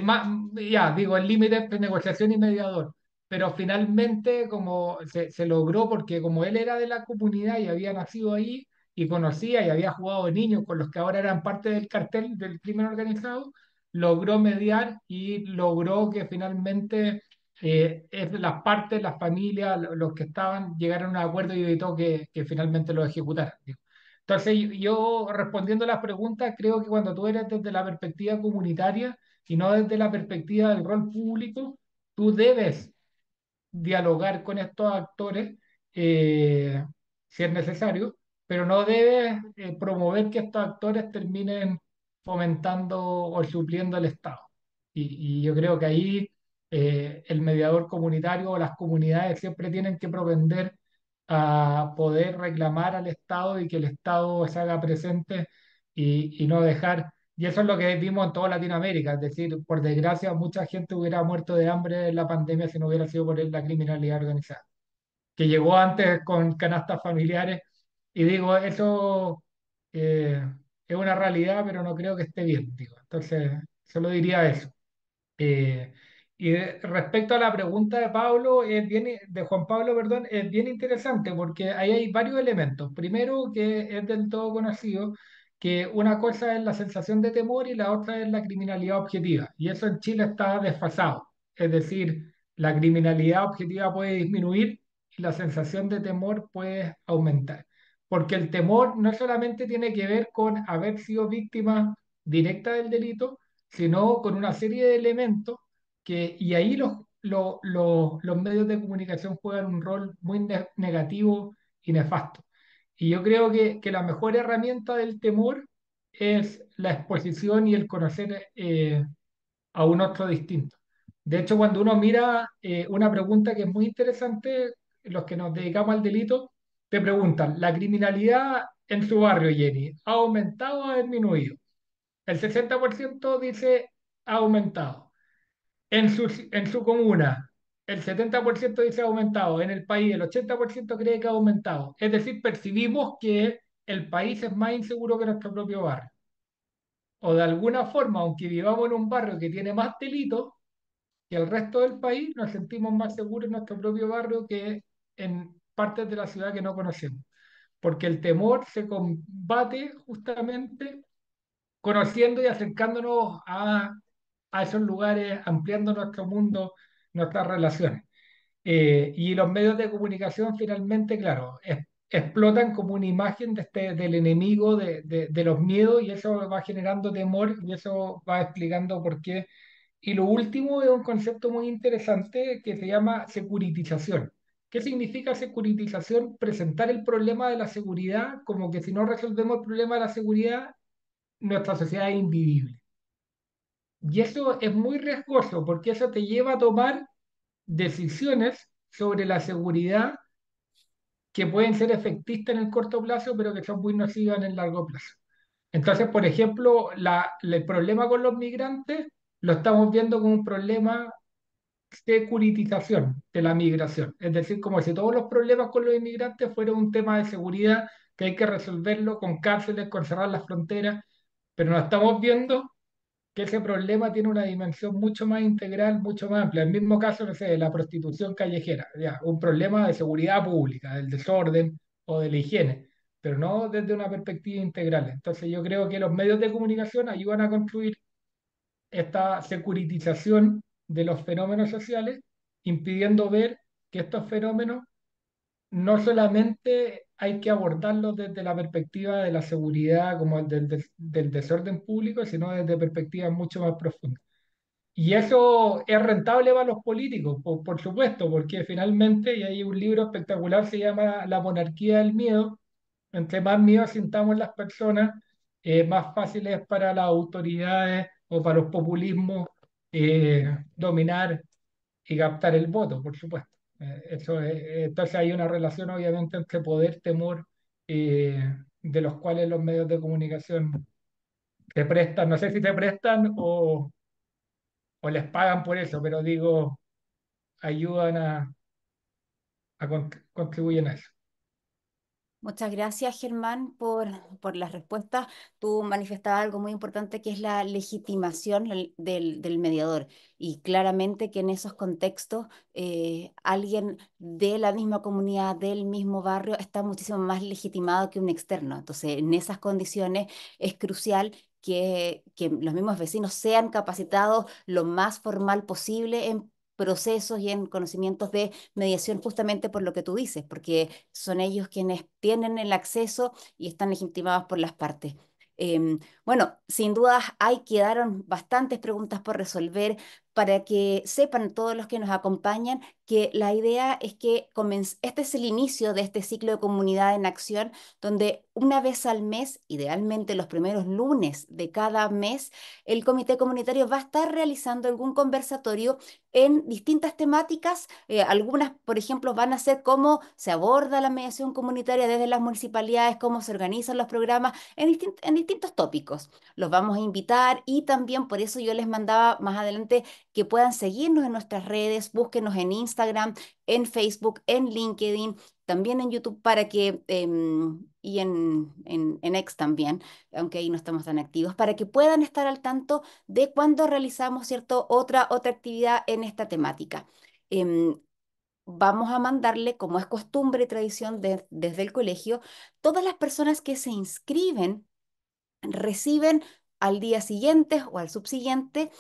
S3: Más, ya, digo, el límite entre negociación y mediador. Pero finalmente, como se logró, porque como él era de la comunidad y había nacido ahí y conocía y había jugado de niños con los que ahora eran parte del cartel del crimen organizado, logró mediar y logró que finalmente las partes, las familias, los que estaban, llegaron a un acuerdo y evitó que finalmente lo ejecutaran. Entonces, yo respondiendo a las preguntas, creo que cuando tú eres desde la perspectiva comunitaria y no desde la perspectiva del rol público, tú debes dialogar con estos actores eh, si es necesario, pero no debes promover que estos actores terminen fomentando o supliendo el Estado. Y yo creo que ahí el mediador comunitario o las comunidades siempre tienen que propender a poder reclamar al Estado y que el Estado se haga presente y no dejar. Y eso es lo que vimos en toda Latinoamérica, es decir, por desgracia, mucha gente hubiera muerto de hambre en la pandemia si no hubiera sido por la criminalidad organizada, que llegó antes con canastas familiares. Y digo, eso eh, es una realidad, pero no creo que esté bien, digo. Entonces, solo diría eso. Eh, Respecto a la pregunta de Pablo, de Juan Pablo, perdón, es bien interesante porque ahí hay varios elementos. Primero, que es del todo conocido que una cosa es la sensación de temor y la otra es la criminalidad objetiva. Y eso en Chile está desfasado. Es decir, la criminalidad objetiva puede disminuir y la sensación de temor puede aumentar. Porque el temor no solamente tiene que ver con haber sido víctima directa del delito, sino con una serie de elementos y ahí los medios de comunicación juegan un rol muy negativo y nefasto. Y yo creo que la mejor herramienta del temor es la exposición y el conocer a un otro distinto. De hecho, cuando uno mira una pregunta que es muy interesante, los que nos dedicamos al delito, te preguntan, ¿la criminalidad en su barrio, Jenny, ha aumentado o ha disminuido? El 60% dice ha aumentado. En su comuna, el 70% dice ha aumentado. En el país, el 80% cree que ha aumentado. Es decir, percibimos que el país es más inseguro que nuestro propio barrio. o de alguna forma, aunque vivamos en un barrio que tiene más delitos que el resto del país, nos sentimos más seguros en nuestro propio barrio que en partes de la ciudad que no conocemos. Porque el temor se combate justamente conociendo y acercándonos a esos lugares, ampliando nuestro mundo, nuestras relaciones. Y los medios de comunicación finalmente, claro, explotan como una imagen del enemigo, de los miedos, y eso va generando temor y eso va explicando por qué. Y lo último es un concepto muy interesante que se llama securitización. ¿Qué significa securitización? Presentar el problema de la seguridad como que si no resolvemos el problema de la seguridad, nuestra sociedad es invivible. Y eso es muy riesgoso porque eso te lleva a tomar decisiones sobre la seguridad que pueden ser efectistas en el corto plazo, pero que son muy nocivas en el largo plazo. Entonces, por ejemplo, el problema con los migrantes lo estamos viendo como un problema de securitización de la migración. Es decir, como si todos los problemas con los inmigrantes fueran un tema de seguridad que hay que resolverlo con cárceles, con cerrar las fronteras, pero no estamos viendo que ese problema tiene una dimensión mucho más integral, mucho más amplia. El mismo caso, no sé, de la prostitución callejera, ya, un problema de seguridad pública, del desorden o de la higiene, pero no desde una perspectiva integral. Entonces yo creo que los medios de comunicación ayudan a construir esta securitización de los fenómenos sociales, impidiendo ver que estos fenómenos no solamente hay que abordarlos desde la perspectiva de la seguridad como del desorden público, sino desde perspectivas mucho más profundas. Y eso es rentable para los políticos, por supuesto, porque finalmente, y hay un libro espectacular, se llama La monarquía del miedo, entre más miedo sintamos las personas, más fácil es para las autoridades o para los populismos dominar y captar el voto, por supuesto. Entonces hay una relación obviamente entre poder, temor, de los cuales los medios de comunicación te prestan, no sé si te prestan o les pagan por eso, pero digo, ayudan contribuyen a eso.
S1: Muchas gracias, Germán, por las respuestas. Tú manifestabas algo muy importante que es la legitimación del mediador. Y claramente que en esos contextos alguien de la misma comunidad, del mismo barrio, está muchísimo más legitimado que un externo. Entonces, en esas condiciones es crucial que los mismos vecinos sean capacitados lo más formal posible en procesos y en conocimientos de mediación justamente por lo que tú dices, porque son ellos quienes tienen el acceso y están legitimados por las partes. Bueno, sin duda hay quedaron bastantes preguntas por resolver para que sepan todos los que nos acompañan que la idea es que este es el inicio de este ciclo de comunidad en acción, donde una vez al mes, idealmente los primeros lunes de cada mes, el comité comunitario va a estar realizando algún conversatorio en distintas temáticas. Algunas, por ejemplo, van a ser cómo se aborda la mediación comunitaria desde las municipalidades, cómo se organizan los programas en distintos tópicos. Los vamos a invitar y también por eso yo les mandaba más adelante que puedan seguirnos en nuestras redes, búsquenos en Instagram, en Facebook, en LinkedIn, también en YouTube para que, y en X también, aunque ahí no estamos tan activos, para que puedan estar al tanto de cuando realizamos, ¿cierto?, otra actividad en esta temática. Em, Vamos a mandarle, como es costumbre y tradición desde el colegio, todas las personas que se inscriben reciben al día siguiente o al subsiguiente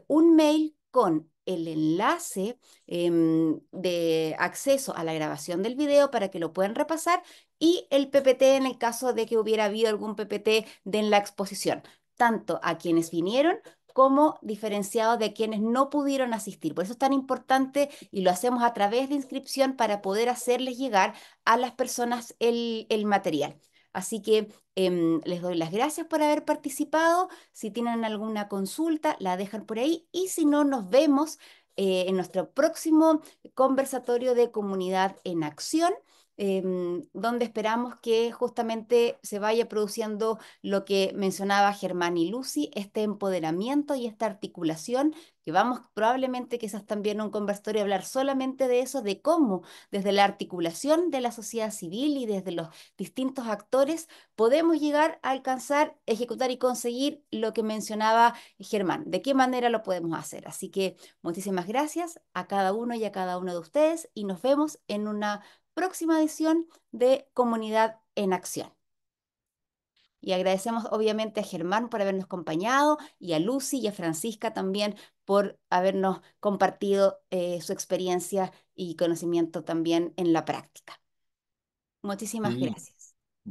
S1: un mail con el enlace de acceso a la grabación del video para que lo puedan repasar y el PPT en el caso de que hubiera habido algún PPT de en la exposición, tanto a quienes vinieron como diferenciado de quienes no pudieron asistir. Por eso es tan importante y lo hacemos a través de inscripción para poder hacerles llegar a las personas el material. Así que les doy las gracias por haber participado. Si tienen alguna consulta, la dejan por ahí. Y si no, nos vemos en nuestro próximo conversatorio de comunidad en acción donde esperamos que justamente se vaya produciendo lo que mencionaba Germán y Lucy, este empoderamiento y esta articulación, que vamos probablemente quizás también en un conversatorio a hablar solamente de eso, de cómo desde la articulación de la sociedad civil y desde los distintos actores podemos llegar a alcanzar, ejecutar y conseguir lo que mencionaba Germán. ¿De qué manera lo podemos hacer? Así que muchísimas gracias a cada uno y a cada uno de ustedes y nos vemos en una próxima edición de Comunidad en Acción. Y agradecemos obviamente a Germán por habernos acompañado y a Lucy y a Francisca también por habernos compartido su experiencia y conocimiento también en la práctica. Muchísimas
S2: Sí,
S1: gracias.